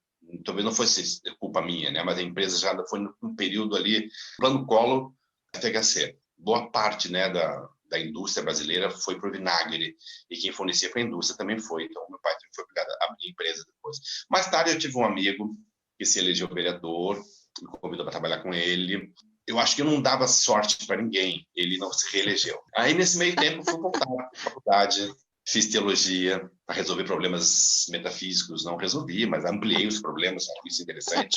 Talvez não fosse culpa minha, né? Mas a empresa já foi num período ali, plano Collor, FHC. Boa parte, né, da indústria brasileira foi para o vinagre, e quem fornecia para a indústria também foi. Então, meu pai foi obrigado a abrir empresa depois. Mais tarde, eu tive um amigo que se elegeu vereador, me convidou para trabalhar com ele. Eu acho que eu não dava sorte para ninguém, ele não se reelegeu. Aí, nesse meio tempo, fui voltar para a faculdade, fiz teologia para resolver problemas metafísicos. Não resolvi, mas ampliei os problemas, acho isso interessante.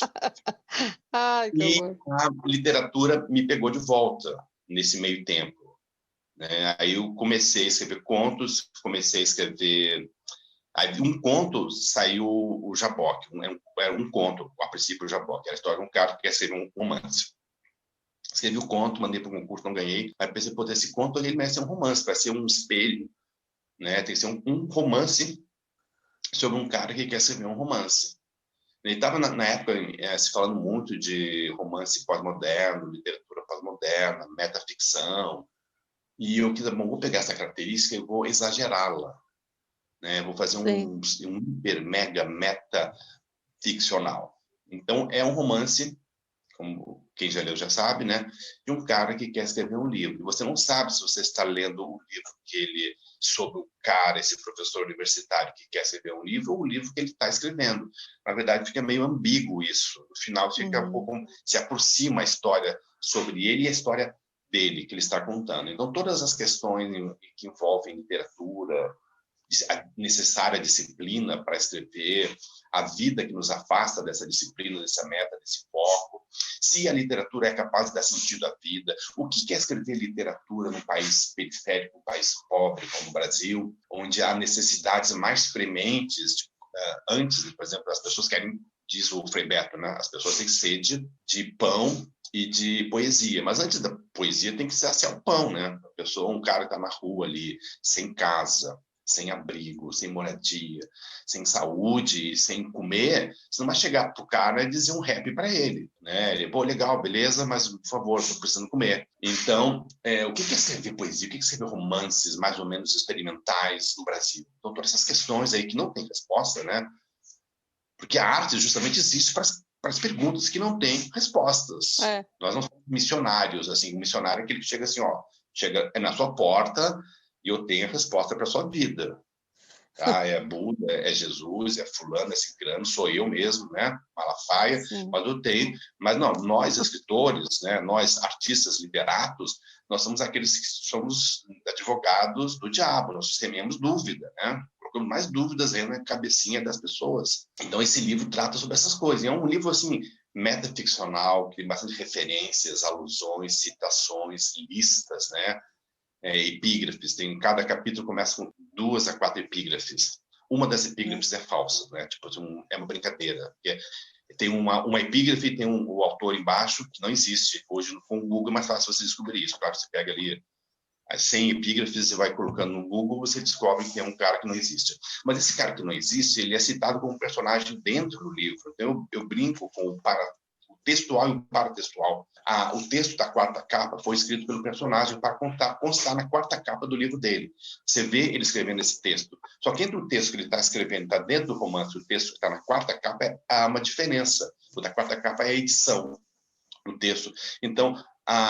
Ai, que
E
horror.
a literatura me pegou de volta nesse meio tempo, né? Aí eu comecei a escrever contos, comecei a escrever... Aí um conto saiu o Jaboque, era um conto, a princípio o Jaboque, era a história de um cara que quer escrever um romance. Escrevi o conto, mandei para um concurso, não ganhei. Aí pensei, pô, esse conto ele merece ser um romance, para ser um espelho, né? Tem que ser um romance sobre um cara que quer escrever um romance. Ele estava, na época, se falando muito de romance pós-moderno, literatura pós-moderna, metaficção. E eu quis, bom, vou pegar essa característica e vou exagerá-la, né? Vou fazer um hiper, mega, meta ficcional. Então, é um romance, como quem já leu já sabe, né? De um cara que quer escrever um livro. E você não sabe se você está lendo o livro sobre o cara, esse professor universitário que quer escrever um livro, ou o livro que ele está escrevendo. Na verdade, fica meio ambíguo isso. No final, fica um pouco, se aproxima a história sobre ele e a história dele, que ele está contando. Então, todas as questões que envolvem literatura, a necessária disciplina para escrever, a vida que nos afasta dessa disciplina, dessa meta, desse foco, se a literatura é capaz de dar sentido à vida, o que é escrever literatura num país periférico, um país pobre como o Brasil, onde há necessidades mais prementes, antes, por exemplo, as pessoas querem, diz o Frei Beto, né? As pessoas têm sede de pão e de poesia, mas antes da poesia tem que ser o pão, né? A pessoa, um cara que está na rua ali, sem casa, sem abrigo, sem moradia, sem saúde, sem comer, você não vai chegar pro cara e dizer um rap para ele, né? Ele, pô, legal, beleza, mas por favor, tô precisando comer. Então, o que é escrever poesia? O que é escrever romances mais ou menos experimentais no Brasil? Então, todas essas questões aí que não tem resposta, né? Porque a arte justamente existe para as perguntas que não têm respostas. Nós não somos missionários, assim, o missionário é aquele que chega assim, ó, chega na sua porta e eu tenho a resposta para a sua vida. É Buda, é Jesus, é fulano, é ciclano, sou eu mesmo, né? Malafaia, mas eu tenho. Mas não, nós escritores, né? Nós artistas literatos, nós somos aqueles que somos advogados do diabo, nós sememos dúvida, né? Colocamos mais dúvidas aí na cabecinha das pessoas. Então esse livro trata sobre essas coisas. E é um livro assim metaficcional, que tem bastante referências, alusões, citações, listas, né? Epígrafes, cada capítulo começa com 2 a 4 epígrafes. Uma das epígrafes é falsa, né? Tipo, é uma brincadeira. Tem uma epígrafe, tem o autor embaixo, que não existe. Hoje, com o Google, é mais fácil você descobrir isso. Claro, você pega ali As 100 epígrafes, você vai colocando no Google, você descobre que é um cara que não existe. Mas esse cara que não existe, ele é citado como personagem dentro do livro. Então, eu brinco com o textual e o paratextual. O texto da quarta capa foi escrito pelo personagem para constar na quarta capa do livro dele. Você vê ele escrevendo esse texto. Só que entre o texto que ele está escrevendo, está dentro do romance, e o texto que está na quarta capa, há uma diferença. O da quarta capa é a edição do texto. Então,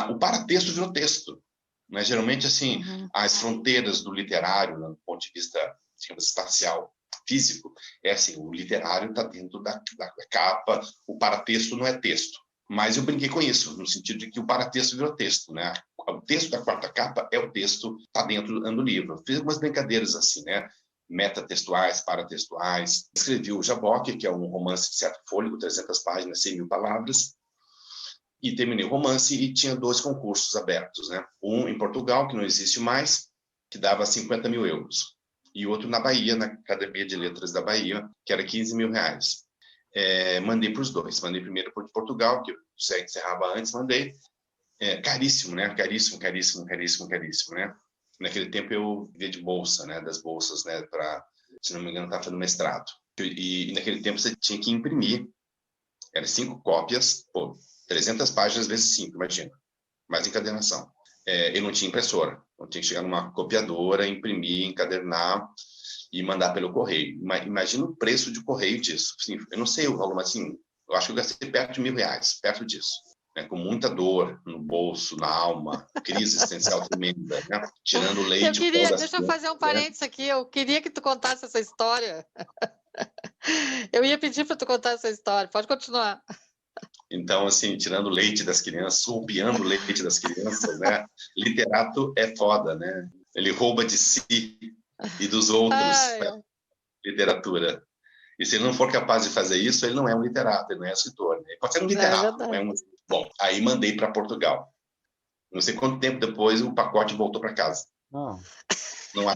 o paratexto virou texto. Né? Geralmente, assim, as fronteiras do literário, né, do ponto de vista, digamos, espacial, físico, é assim, o literário está dentro da capa, o paratexto não é texto. Mas eu brinquei com isso, no sentido de que o paratexto virou texto, né? O texto da quarta capa é o texto, está dentro do livro. Fiz algumas brincadeiras assim, né? Metatextuais, paratextuais. Escrevi o Jaboque, que é um romance de certo fôlego, 300 páginas, 100.000 palavras. E terminei o romance e tinha 2 concursos abertos, né? Um em Portugal, que não existe mais, que dava 50 mil euros. E outro na Bahia, na Academia de Letras da Bahia, que era 15 mil reais. Mandei para os 2. Mandei primeiro para Portugal, que eu encerrava antes, mandei. Caríssimo, né? Caríssimo, né? Naquele tempo eu vivia de bolsa, né? Das bolsas, né? Se não me engano, estava fazendo mestrado. E naquele tempo você tinha que imprimir. Eram 5 cópias, 300 páginas vezes 5, imagina. Mais encadernação. Eu não tinha impressora. Eu tinha que chegar numa copiadora, imprimir, encadernar e mandar pelo correio. Imagina o preço de correio disso. Assim, eu não sei o valor, mas assim, eu acho que eu gastei perto de R$1.000, perto disso. Né? Com muita dor no bolso, na alma, crise existencial tremenda, né? Tirando leite.
Deixa eu fazer um parênteses aqui. Eu queria que tu contasse essa história. Eu ia pedir para tu contar essa história. Pode continuar.
Então, assim, tirando leite das crianças, surbiando o leite das crianças, né? Literato é foda, né? Ele rouba de si e dos outros, né? Literatura. E se ele não for capaz de fazer isso, ele não é um literato, ele não é escritor. Né? Ele pode ser um literato, não é um... Bom, aí mandei para Portugal. Não sei quanto tempo depois o pacote voltou para casa. Não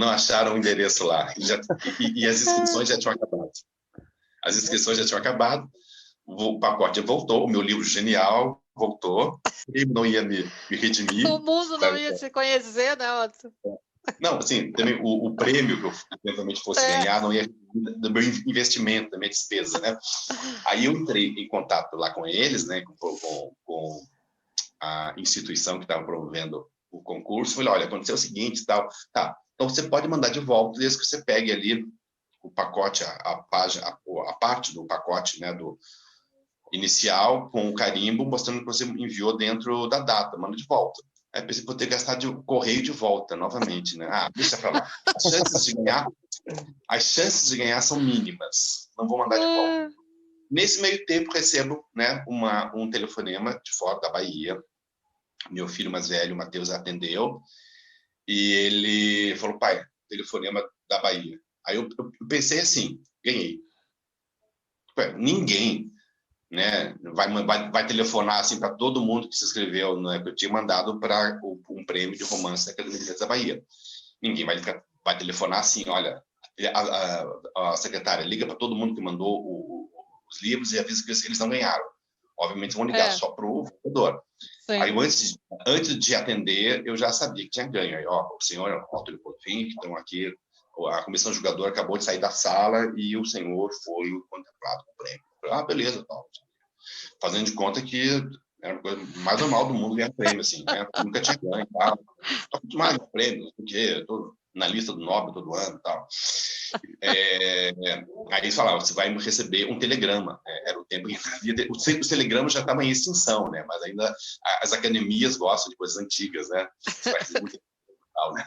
acharam o endereço lá. E as inscrições já tinham acabado. O pacote voltou, o meu livro genial voltou, ele não ia me redimir.
O mundo não ia te conhecer, né, Otto?
Não, assim, também o prêmio que eu eventualmente fosse ganhar não ia do meu investimento, da minha despesa, né? Aí eu entrei em contato lá com eles, né, com a instituição que estava promovendo o concurso. Falei, olha, aconteceu o seguinte, tal, tá, então você pode mandar de volta, desde que você pegue ali o pacote, a parte do pacote, né, do inicial, com o carimbo, mostrando que você enviou dentro da data, manda de volta. Aí pensei, vou ter que gastar de correio de volta, novamente, né? Deixa pra lá. As chances de ganhar são mínimas, não vou mandar de volta. Nesse meio tempo, recebo, né, um telefonema de fora da Bahia. Meu filho mais velho, o Matheus, atendeu, e ele falou, pai, telefonema da Bahia. Aí eu pensei assim, ganhei. Ninguém, né, vai telefonar assim para todo mundo que se inscreveu, né, que eu tinha mandado para um prêmio de romance da Academia de Letras da Bahia. Ninguém vai telefonar assim, olha, a secretária liga para todo mundo que mandou os livros e avisa que eles não ganharam. Obviamente vão ligar só para o vendedor. Aí antes de atender, eu já sabia que tinha ganho. Aí, o senhor Otto Porfim, que estão aqui, a comissão julgadora acabou de sair da sala e o senhor foi o contemplado com o prêmio. Beleza, tal. Fazendo de conta que era a coisa mais normal do mundo ganhar prêmio, assim, né? Nunca tinha ganho, tal. Estou acostumado com prêmios, porque estou na lista do Nobel todo ano e tal. Aí eles falavam, você vai receber um telegrama. Era o tempo que os telegramas já estavam em extinção, né? Mas ainda as academias gostam de coisas antigas, né? Você vai receber muito tal, né?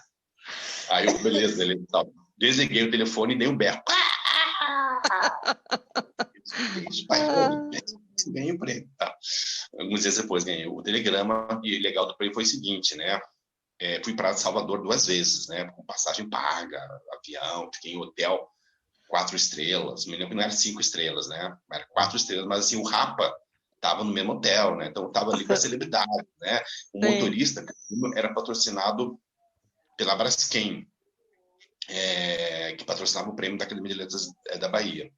Aí eu, beleza, tal. Desliguei o telefone e dei um berro. Ganhei o prêmio. Tá. Alguns dias depois ganhei o telegrama e o legal do prêmio foi o seguinte, né? Fui para Salvador 2 vezes, né? Com passagem paga, avião, fiquei em hotel 4 estrelas. Me lembro que não era 5 estrelas, né? Era 4 estrelas, mas assim, o Rapa estava no mesmo hotel, né? Então estava ali com a celebridade, né? O motorista era patrocinado pela Braskem, que patrocinava o prêmio da Academia de Letras da Bahia.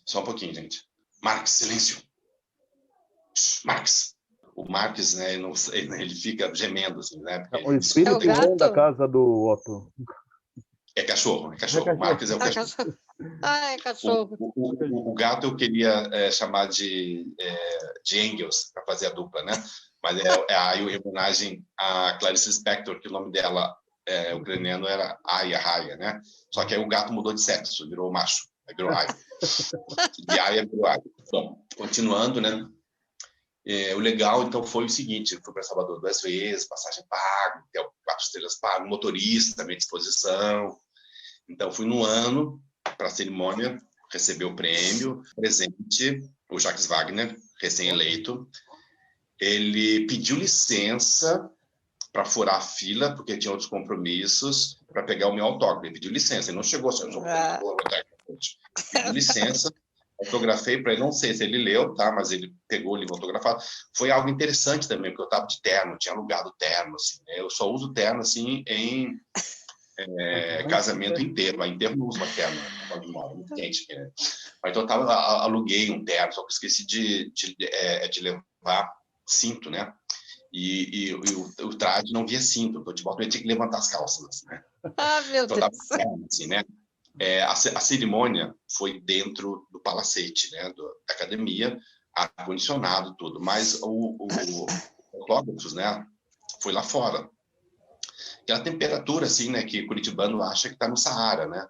Só um pouquinho, gente. Marx, silêncio. Marx. o Marques, né, ele fica gemendo, assim, né?
O espírito bom da casa do Otto.
É cachorro. O Marques é o cachorro.
É cachorro.
O gato eu queria chamar de Engels, para fazer a dupla, né? Mas é aí em homenagem a Clarice Lispector, que o nome dela ucraniano era Aya Raya, né? Só que aí o gato mudou de sexo, virou macho, virou Aya. De Aya virou Aya. Bom, continuando, né? O legal, então, foi o seguinte: eu fui para Salvador 2 vezes, passagem paga, 4 estrelas pago, motorista também à disposição. Então, fui no ano para a cerimônia, receber o prêmio, presente, o Jacques Wagner, recém-eleito. Ele pediu licença para furar a fila, porque tinha outros compromissos, para pegar o meu autógrafo. Ele pediu licença, ele não chegou assim, pediu licença, autografei para ele, não sei se ele leu, tá? Mas ele pegou o livro autografado. Foi algo interessante também, porque eu estava de terno, tinha alugado terno, assim, né? Eu só uso terno, assim, em casamento inteiro. Lá inteiro não uso uma terno, onde mora, muito quente. Né? Mas então eu aluguei um terno, só que esqueci de levar cinto, né? E o traje não via cinto, então de volta eu tinha que levantar as calças, assim, né?
Meu
então,
Deus!
Assim, né? A cerimônia foi dentro do palacete, né? Da academia, ar-condicionado, tudo, mas o autógrafos, né? Foi lá fora. Aquela temperatura, assim, né? Que o curitibano acha que está no Saara, né?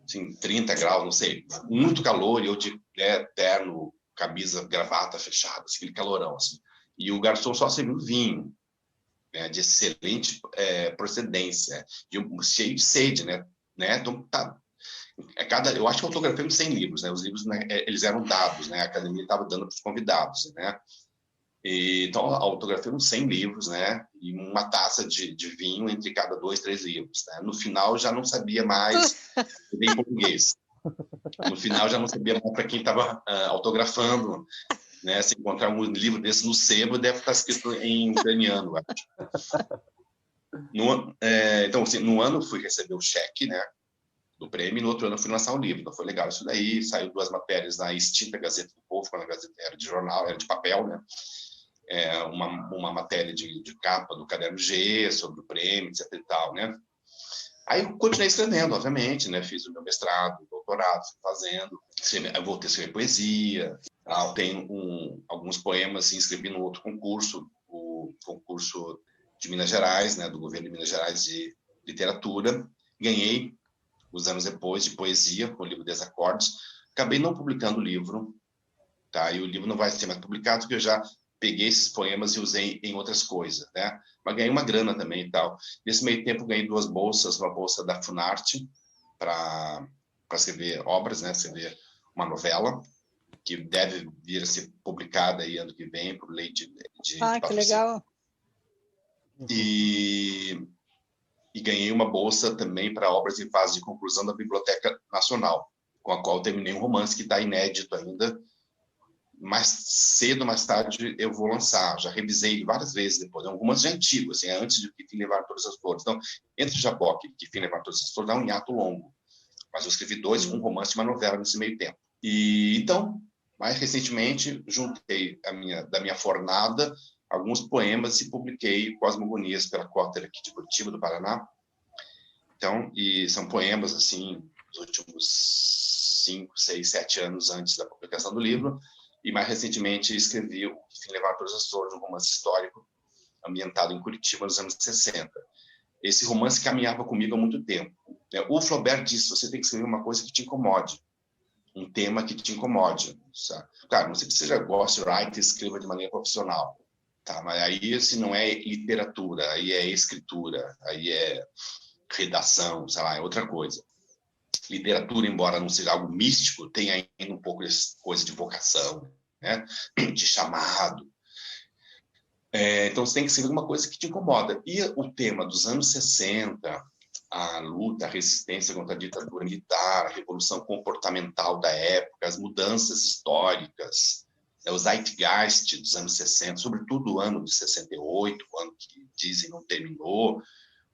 Assim, 30 graus, não sei, muito calor, e eu de terno, camisa, gravata fechada, assim, aquele calorão, assim. E o garçom só servindo vinho, né, de excelente procedência, cheio de sede, né? Então, eu acho que eu autografei uns 100 livros, né? Os livros, né, eles eram dados, né? A academia estava dando para os convidados, né? Então, autografei uns 100 livros, né? E uma taça de vinho entre cada 2, 3 livros, né? No final, já não sabia mais em português. No final, já não sabia mais para quem estava autografando. Né, se encontrar um livro desse no sebo, deve estar escrito em ucraniano. Então, assim, no ano eu fui receber o cheque, né, do prêmio, e no outro ano eu fui lançar o livro. Então foi legal isso daí. Saiu 2 matérias na extinta Gazeta do Povo, quando a Gazeta era de jornal, era de papel, né? Uma matéria de capa do Caderno G sobre o prêmio, etc e tal, né? Aí eu continuei escrevendo, obviamente, né? Fiz o meu mestrado, doutorado, fazendo. Eu voltei a escrever poesia. Eu tenho alguns poemas, assim, escrevi no outro concurso, o concurso de Minas Gerais, né? Do governo de Minas Gerais de literatura. Ganhei, uns anos depois, de poesia, com o livro Desacordes. Acabei não publicando o livro, tá? E o livro não vai ser mais publicado, porque eu já peguei esses poemas e usei em outras coisas, né? Mas ganhei uma grana também e tal. Nesse meio tempo, ganhei 2 bolsas, uma bolsa da Funarte para escrever obras, né? Escrever uma novela, que deve vir a ser publicada aí ano que vem, por lei de
que legal!
E ganhei uma bolsa também para obras em fase de conclusão da Biblioteca Nacional, com a qual eu terminei um romance que está inédito ainda. Mais cedo, mais tarde, eu vou lançar. Já revisei várias vezes depois. Algumas já antigas, assim, antes de Que Fim Levar Todas as Flores. Então, entre Jaboque e Que Fim Levar Todas as Flores, dá um hiato longo. Mas eu escrevi 2, um romance e uma novela nesse meio tempo. E, então, mais recentemente, juntei da minha fornada alguns poemas e publiquei Cosmogonias pela Cotter aqui de Curitiba, do Paraná. Então, e são poemas, assim, dos últimos 5, 6, 7 anos antes da publicação do livro. E mais recentemente escrevi o Que Fim Levar Todas as Flores, um romance histórico ambientado em Curitiba nos anos 60. Esse romance caminhava comigo há muito tempo. O Flaubert disse: você tem que escrever uma coisa que te incomode, um tema que te incomode. Sabe? Claro, não sei se você já gosta de write e escreva de maneira profissional, tá? Mas aí se não é literatura, aí é escritura, aí é redação, sei lá, é outra coisa. Literatura, embora não seja algo místico, tem ainda um pouco de coisa de vocação, né? De chamado. Então, você tem que ser alguma coisa que te incomoda. E o tema dos anos 60, a luta, a resistência contra a ditadura militar, a revolução comportamental da época, as mudanças históricas, o zeitgeist dos anos 60, sobretudo o ano de 68, o ano que dizem não terminou,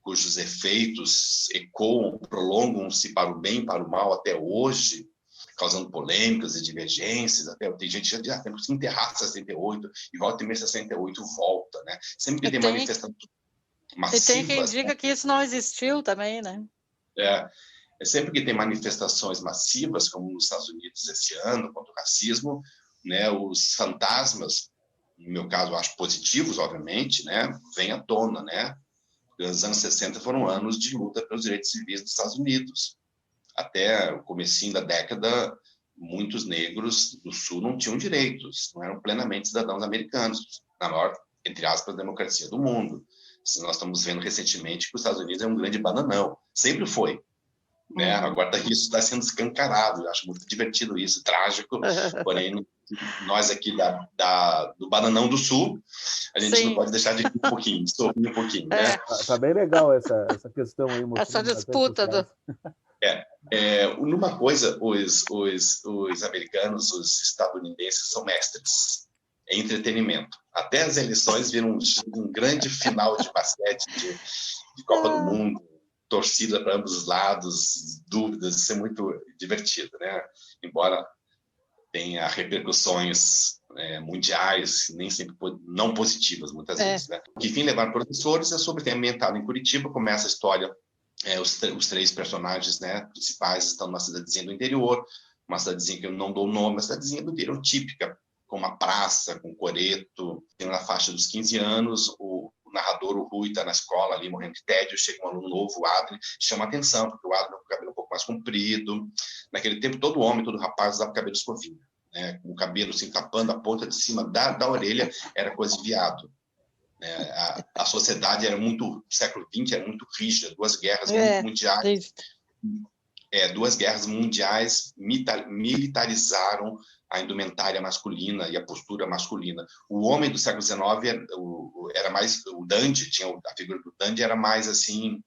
cujos efeitos ecoam, prolongam-se para o bem e para o mal até hoje, causando polêmicas e divergências. Até tem gente que já temos que enterrar 68 e volta em 68 volta, né? Sempre que tem manifestações massivas.
E tem quem diga que isso não existiu também, né?
Sempre que tem manifestações massivas, como nos Estados Unidos esse ano, contra o racismo, né, os fantasmas, no meu caso, eu acho positivos, obviamente, né, vêm à tona, né? Os anos 60 foram anos de luta pelos direitos civis dos Estados Unidos. Até o comecinho da década, muitos negros do Sul não tinham direitos, não eram plenamente cidadãos americanos, na maior, entre aspas, democracia do mundo. Nós estamos vendo recentemente que os Estados Unidos é um grande bananão. Sempre foi. Né? Agora isso está sendo escancarado. Eu acho muito divertido isso, trágico. Porém, nós aqui do Bananão do Sul, a gente não pode deixar de rir um pouquinho, sorrir um pouquinho. Né?
Tá bem legal essa questão aí.
Essa disputa.
Numa coisa, os americanos, os estadunidenses são mestres em entretenimento. Até as eleições viram um grande final de basquete, de Copa do Mundo, torcida para ambos os lados, dúvidas, isso é muito divertido, né? Embora tenha repercussões mundiais, nem sempre não positivas, muitas vezes. Né? Que fim levar professores é sobre ter ambientado em Curitiba, começa a história, os 3 personagens, né, principais estão numa cidadezinha do interior, uma cidadezinha que eu não dou o nome, uma cidadezinha do interior típica, com uma praça, com coreto, tem na faixa dos 15 anos, o narrador, o Rui, está na escola ali, morrendo de tédio, chega um aluno novo, o Adrien, chama atenção, porque o Adrien com o cabelo um pouco mais comprido. Naquele tempo, todo homem, todo rapaz usava cabelo escovinha, né? O cabelo assim, tapando a ponta de cima da orelha, era coisa de viado. A sociedade era muito, século XX, era muito rígida, 2 guerras mundiais. 2 guerras mundiais militarizaram a indumentária masculina e a postura masculina. O homem do século XIX era mais... O dandy, a figura do dandy era mais assim,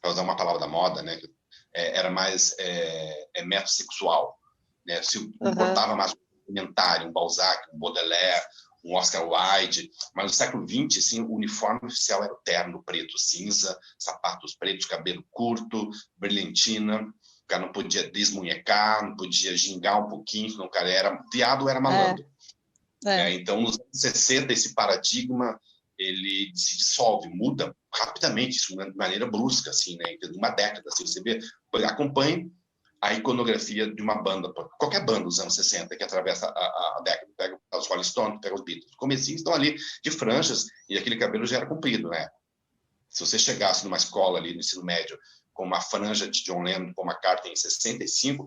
para usar uma palavra da moda, né? Era mais metrosexual. Né? Se importava mais um indumentário, um Balzac, um Baudelaire, um Oscar Wilde, mas no século XX, assim, o uniforme oficial era o terno preto cinza, sapatos pretos, cabelo curto, brilhantina. O cara não podia desmunhecar, não podia gingar um pouquinho, senão o cara era viado, era malandro. Então, nos anos 60, esse paradigma ele se dissolve, muda rapidamente, isso de maneira brusca, assim, né? Em uma década, assim, você vê, acompanhe a iconografia de uma banda, qualquer banda dos anos 60 que atravessa a década, pega os Rolling Stones, pega os Beatles, comecinhos estão ali de franjas e aquele cabelo já era comprido, né? Se você chegasse numa escola ali no ensino médio com uma franja de John Lennon, Paul McCartney em 65,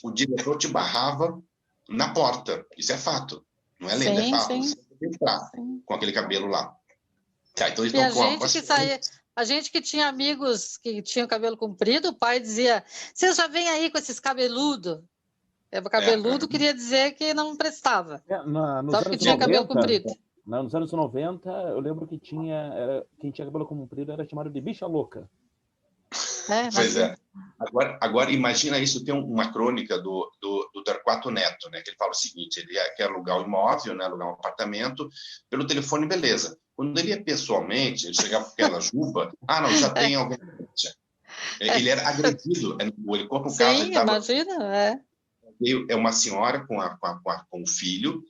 o diretor te barrava na porta. Isso é fato. Não é lenda, é fato. Sim. Você tem que entrar com aquele cabelo lá. Tá, então eles
a gente que tinha amigos que tinham cabelo comprido, o pai dizia, você já vem aí com esses cabeludos. Cabeludo queria dizer que não prestava. Só porque tinha cabelo comprido.
Nos anos 90, eu lembro que quem tinha cabelo comprido era chamado de bicha louca.
Pois é. Agora, imagina isso, tem uma crônica do Torquato Neto, né, que ele fala o seguinte, ele quer alugar um imóvel, né, alugar um apartamento, pelo telefone, beleza. Quando ele ia pessoalmente, ele chegava com aquela juba, não, já tem alguém. Ele era agredido, ele conta um caso...
Sim, imagina,
É uma senhora com o filho,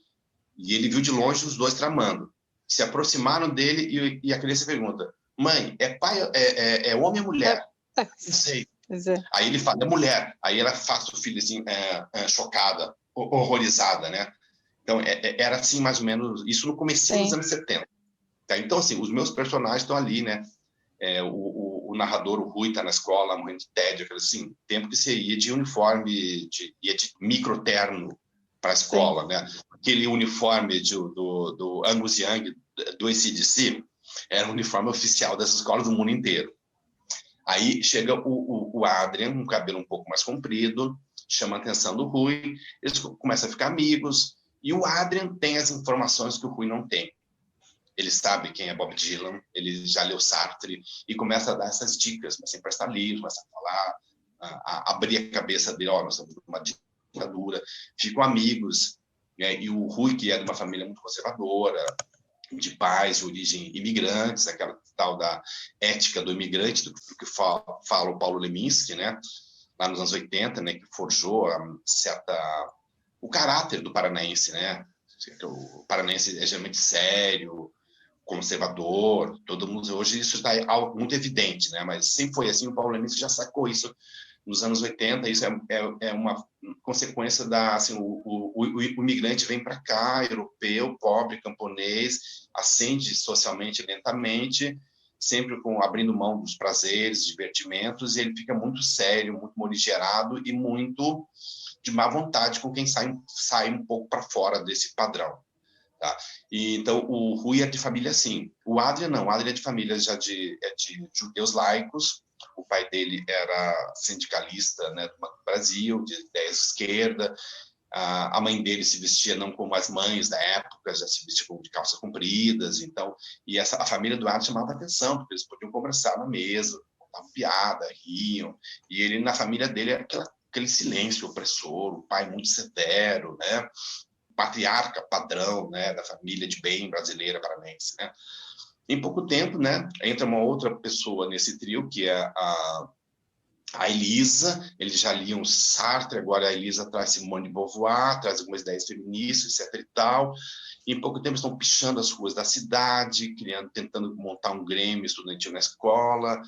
e ele viu de longe os 2 tramando. Se aproximaram dele e a criança pergunta, mãe, é pai, é homem ou mulher? Não sei. Aí ele fala, é mulher. Aí ela faz o filho assim, chocada, horrorizada, né? Então, era assim, mais ou menos, isso no começo dos anos 70. Tá? Então, assim, os meus personagens estão ali, né? O narrador, o Rui, está na escola, morrendo de tédio, assim, tempo que você ia de uniforme, ia de microterno para a escola, né? Aquele uniforme do Angus Young, do AC/DC, era o uniforme oficial das escolas do mundo inteiro. Aí chega o Adrien, um cabelo um pouco mais comprido, chama a atenção do Rui, eles começam a ficar amigos, e o Adrien tem as informações que o Rui não tem. Ele sabe quem é Bob Dylan, ele já leu Sartre, e começa a dar essas dicas, começa a emprestar livros, começa a falar, a abrir a cabeça dele, nós estamos numa ditadura, ficam amigos, né? E o Rui, que é de uma família muito conservadora, de pais de origem imigrantes, aquela tal da ética do imigrante, do que fala o Paulo Leminski, né? lá nos anos 80, né, que forjou o caráter do paranaense, né? O paranaense é geralmente sério, conservador, todo mundo, hoje isso está algo muito evidente, né? Mas sempre foi assim, o paulinense já sacou isso nos anos 80, isso é uma consequência da, assim, o imigrante vem para cá, europeu, pobre, camponês, ascende socialmente lentamente, sempre abrindo mão dos prazeres, divertimentos, e ele fica muito sério, muito morigerado e muito de má vontade com quem sai um pouco para fora desse padrão. Tá? E, então, o Rui é de família assim. O Adrian não, o Adrian é de família já de judeus laicos. O pai dele era sindicalista, né, do Brasil, de ideias de esquerda. A mãe dele se vestia não como as mães da época, já se vestia de calças compridas. Então, e a família do Adrian chamava atenção, porque eles podiam conversar na mesa, contavam piada, riam. E ele, na família dele, era aquele silêncio opressor, o pai muito severo, né? Patriarca padrão, né, da família de bem brasileira paranaense, né? Em pouco tempo, né, entra uma outra pessoa nesse trio, que é a Elisa. Eles já liam Sartre, agora a Elisa traz Simone de Beauvoir, traz algumas ideias feministas, etc e tal. E em pouco tempo estão pichando as ruas da cidade, tentando montar um grêmio estudantil na escola.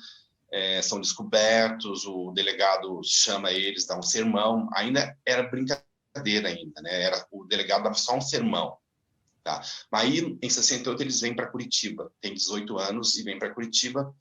São descobertos, o delegado chama eles, dá um sermão. Ainda era brincadeira ainda, né? O delegado dava só um sermão, tá? Mas aí, em 68, eles vêm para Curitiba. Tem 18 anos e vêm para Curitiba.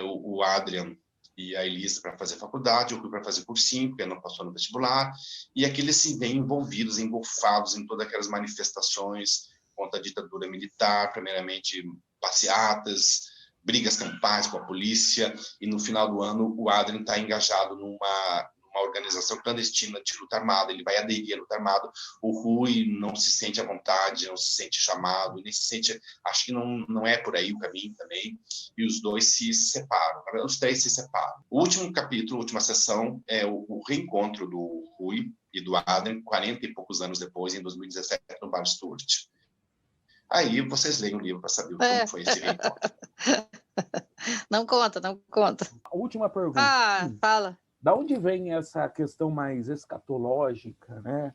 O Adrian e a Elisa para fazer faculdade, o Rui para fazer cursinho, porque não passou no vestibular. E aqui eles se veem envolvidos, engolfados em todas aquelas manifestações contra a ditadura militar, primeiramente passeatas, brigas campais com a polícia, e no final do ano o Adrian está engajado numa organização clandestina de luta armada. Ele vai aderir à luta armada. O Rui não se sente à vontade, não se sente chamado, nem se sente, acho que não é por aí o caminho também, e os dois se separam, os três se separam. O último capítulo, a última sessão, é o reencontro do Rui e do Adrian, 40 e poucos anos depois, em 2017, no Bar Stuart. Aí vocês leem o livro para saber como foi esse reencontro.
Não conta.
A última pergunta.
Fala.
Da onde vem essa questão mais escatológica, né?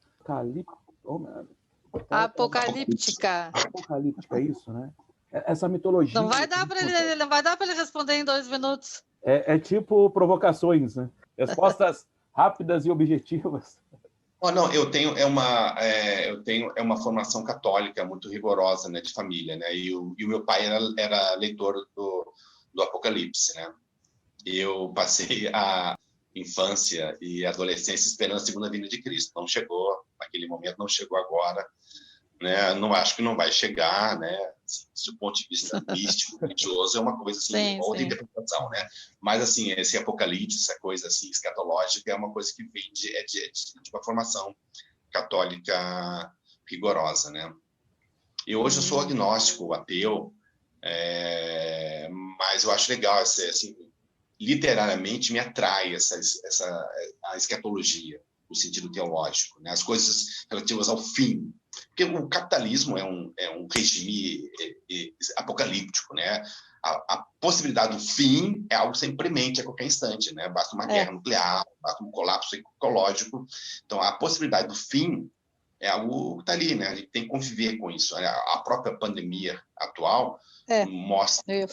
Apocalíptica.
Apocalíptica, isso, né? Essa mitologia.
Não vai dar para ele responder em 2 minutos.
É tipo provocações, né? Respostas rápidas e objetivas.
Não, eu tenho uma formação católica muito rigorosa, né, de família, né? E o meu pai era leitor do Apocalipse, né? Eu passei a infância e adolescência esperando a segunda vinda de Cristo. Não chegou naquele momento, não chegou agora, né? Não acho que não vai chegar, né? Assim, do ponto de vista místico, religioso, é uma coisa assim, outra interpretação, né? Mas assim, esse apocalipse, essa coisa assim escatológica, é uma coisa que vem de uma formação católica rigorosa, né? E hoje eu sou agnóstico, ateu, mas eu acho legal assim, literariamente me atrai a escatologia, o sentido teológico, né? As coisas relativas ao fim, porque o capitalismo é um regime apocalíptico, né? A possibilidade do fim é algo sempre premente a qualquer instante, né? Basta uma guerra nuclear, basta um colapso ecológico. Então, a possibilidade do fim é algo que está ali, né? A gente tem que conviver com isso. A própria pandemia atual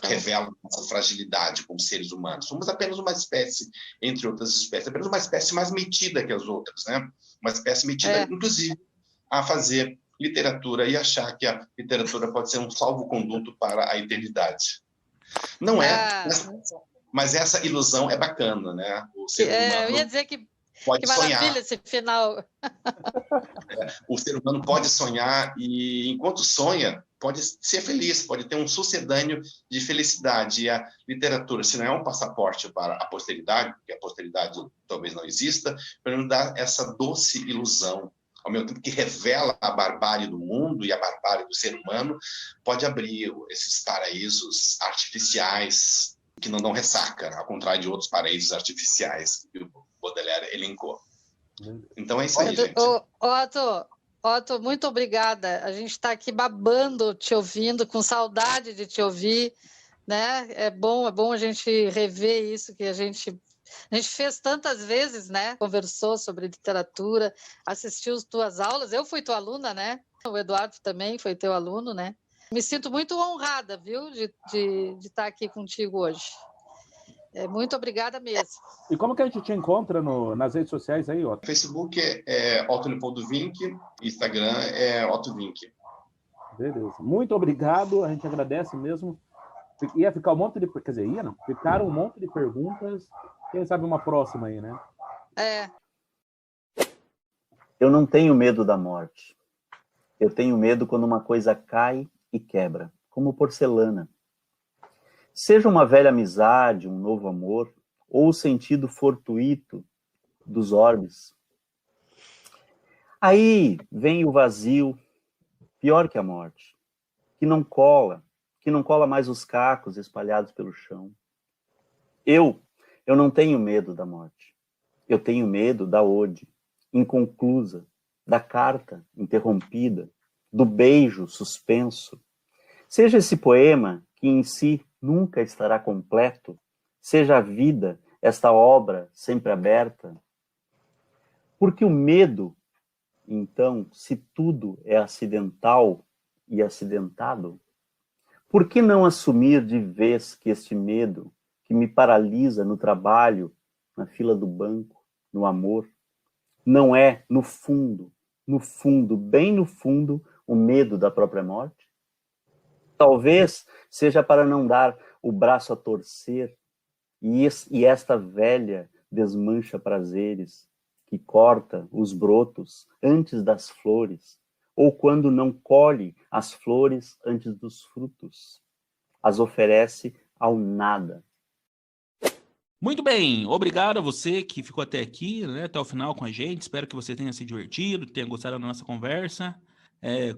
revela nossa fragilidade como seres humanos. Somos apenas uma espécie, entre outras espécies, apenas uma espécie mais metida que as outras, né? Uma espécie metida, inclusive, a fazer literatura e achar que a literatura pode ser um salvo-conduto para a eternidade. Não é, mas essa ilusão é bacana, né? O ser humano
eu ia dizer que
pode sonhar.
Maravilha esse final.
O ser humano pode sonhar e, enquanto sonha, pode ser feliz, pode ter um sucedâneo de felicidade. E a literatura, se não é um passaporte para a posteridade, porque a posteridade talvez não exista, para nos dar essa doce ilusão, ao mesmo tempo que revela a barbárie do mundo e a barbárie do ser humano, pode abrir esses paraísos artificiais que não dão ressaca, ao contrário de outros paraísos artificiais que o Baudelaire elencou. Então é isso aí, gente.
Otto, muito obrigada. A gente está aqui babando, te ouvindo, com saudade de te ouvir, né? É bom a gente rever isso que a gente A gente fez tantas vezes, né? Conversou sobre literatura, assistiu as tuas aulas. Eu fui tua aluna, né? O Eduardo também foi teu aluno, né? Me sinto muito honrada, viu, de estar aqui contigo hoje. Muito obrigada mesmo.
E como que a gente te encontra nas redes sociais aí, Otto?
Facebook é Otto Leopoldo Vinck, Instagram é Otto Vinck.
Beleza. Muito obrigado, a gente agradece mesmo. Ia ficar um monte de... Quer dizer, ia não? Ficaram um monte de perguntas. Quem sabe uma próxima aí, né?
Eu não tenho medo da morte. Eu tenho medo quando uma coisa cai e quebra, como porcelana. Seja uma velha amizade, um novo amor, ou o sentido fortuito dos orbes. Aí vem o vazio, pior que a morte, que não cola mais os cacos espalhados pelo chão. Eu não tenho medo da morte. Eu tenho medo da ode, inconclusa, da carta interrompida, do beijo suspenso. Seja esse poema que em si nunca estará completo, seja a vida, esta obra sempre aberta. Porque o medo, então, se tudo é acidental e acidentado, por que não assumir de vez que este medo, que me paralisa no trabalho, na fila do banco, no amor, não é, no fundo, bem no fundo, o medo da própria morte? Talvez seja para não dar o braço a torcer e esta velha desmancha prazeres que corta os brotos antes das flores, ou quando não colhe as flores antes dos frutos, as oferece ao nada.
Muito bem, obrigado a você que ficou até aqui, né, até o final com a gente. Espero que você tenha se divertido, tenha gostado da nossa conversa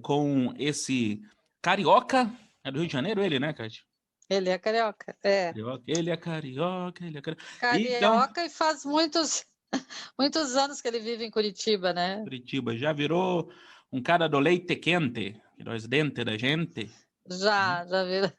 com esse carioca. É do Rio de Janeiro ele, né, Kátia?
Ele é carioca,
Ele é carioca.
Carioca e faz muitos anos que ele vive em Curitiba, né?
Curitiba, já virou um cara do leite quente, virou os dentes da gente.
Já virou.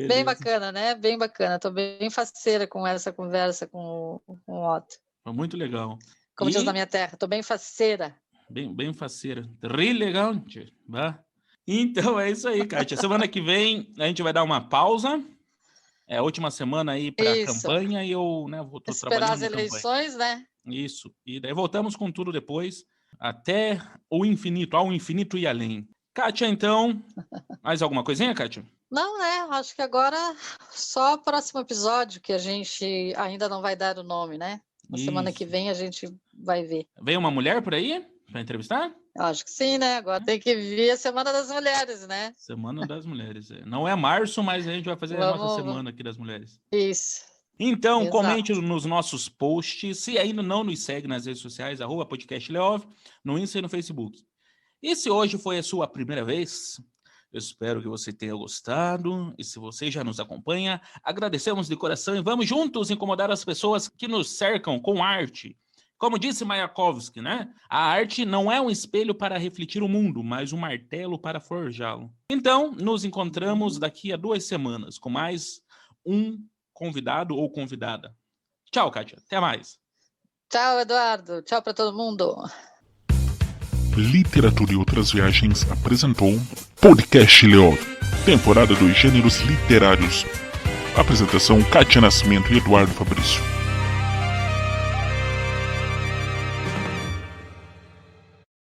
Bem bacana, né? Bem bacana. Estou bem faceira com essa conversa com o Otto.
Foi muito legal.
Como diz na minha terra, estou bem faceira.
Bem faceira. Elegante, tá? Então é isso aí, Kátia. Semana que vem a gente vai dar uma pausa. É a última semana aí para a campanha e eu, né, vou
esperar as eleições, né?
Isso. E daí voltamos com tudo depois, até o infinito, ao infinito e além. Kátia, então, mais alguma coisinha, Kátia?
Não, né? Acho que agora só o próximo episódio, que a gente ainda não vai dar o nome, né? Na semana que vem a gente vai ver.
Vem uma mulher por aí para entrevistar?
Acho que sim, né? Agora tem que vir a Semana das Mulheres, né?
Semana das Mulheres. Não é março, mas a gente vai fazer a nossa semana aqui das mulheres.
Isso.
Então, exato. Comente nos nossos posts. Se ainda não nos segue nas redes sociais, @podcastleov, no Insta e no Facebook. E se hoje foi a sua primeira vez, eu espero que você tenha gostado. E se você já nos acompanha, agradecemos de coração e vamos juntos incomodar as pessoas que nos cercam com arte. Como disse Mayakovsky, né? A arte não é um espelho para refletir o mundo, mas um martelo para forjá-lo. Então, nos encontramos daqui a 2 semanas com mais um convidado ou convidada. Tchau, Kátia. Até mais.
Tchau, Eduardo. Tchau para todo mundo.
Literatura e Outras Viagens apresentou Podcast Leov, temporada dos gêneros literários. Apresentação: Kátia Nascimento e Eduardo Fabrício.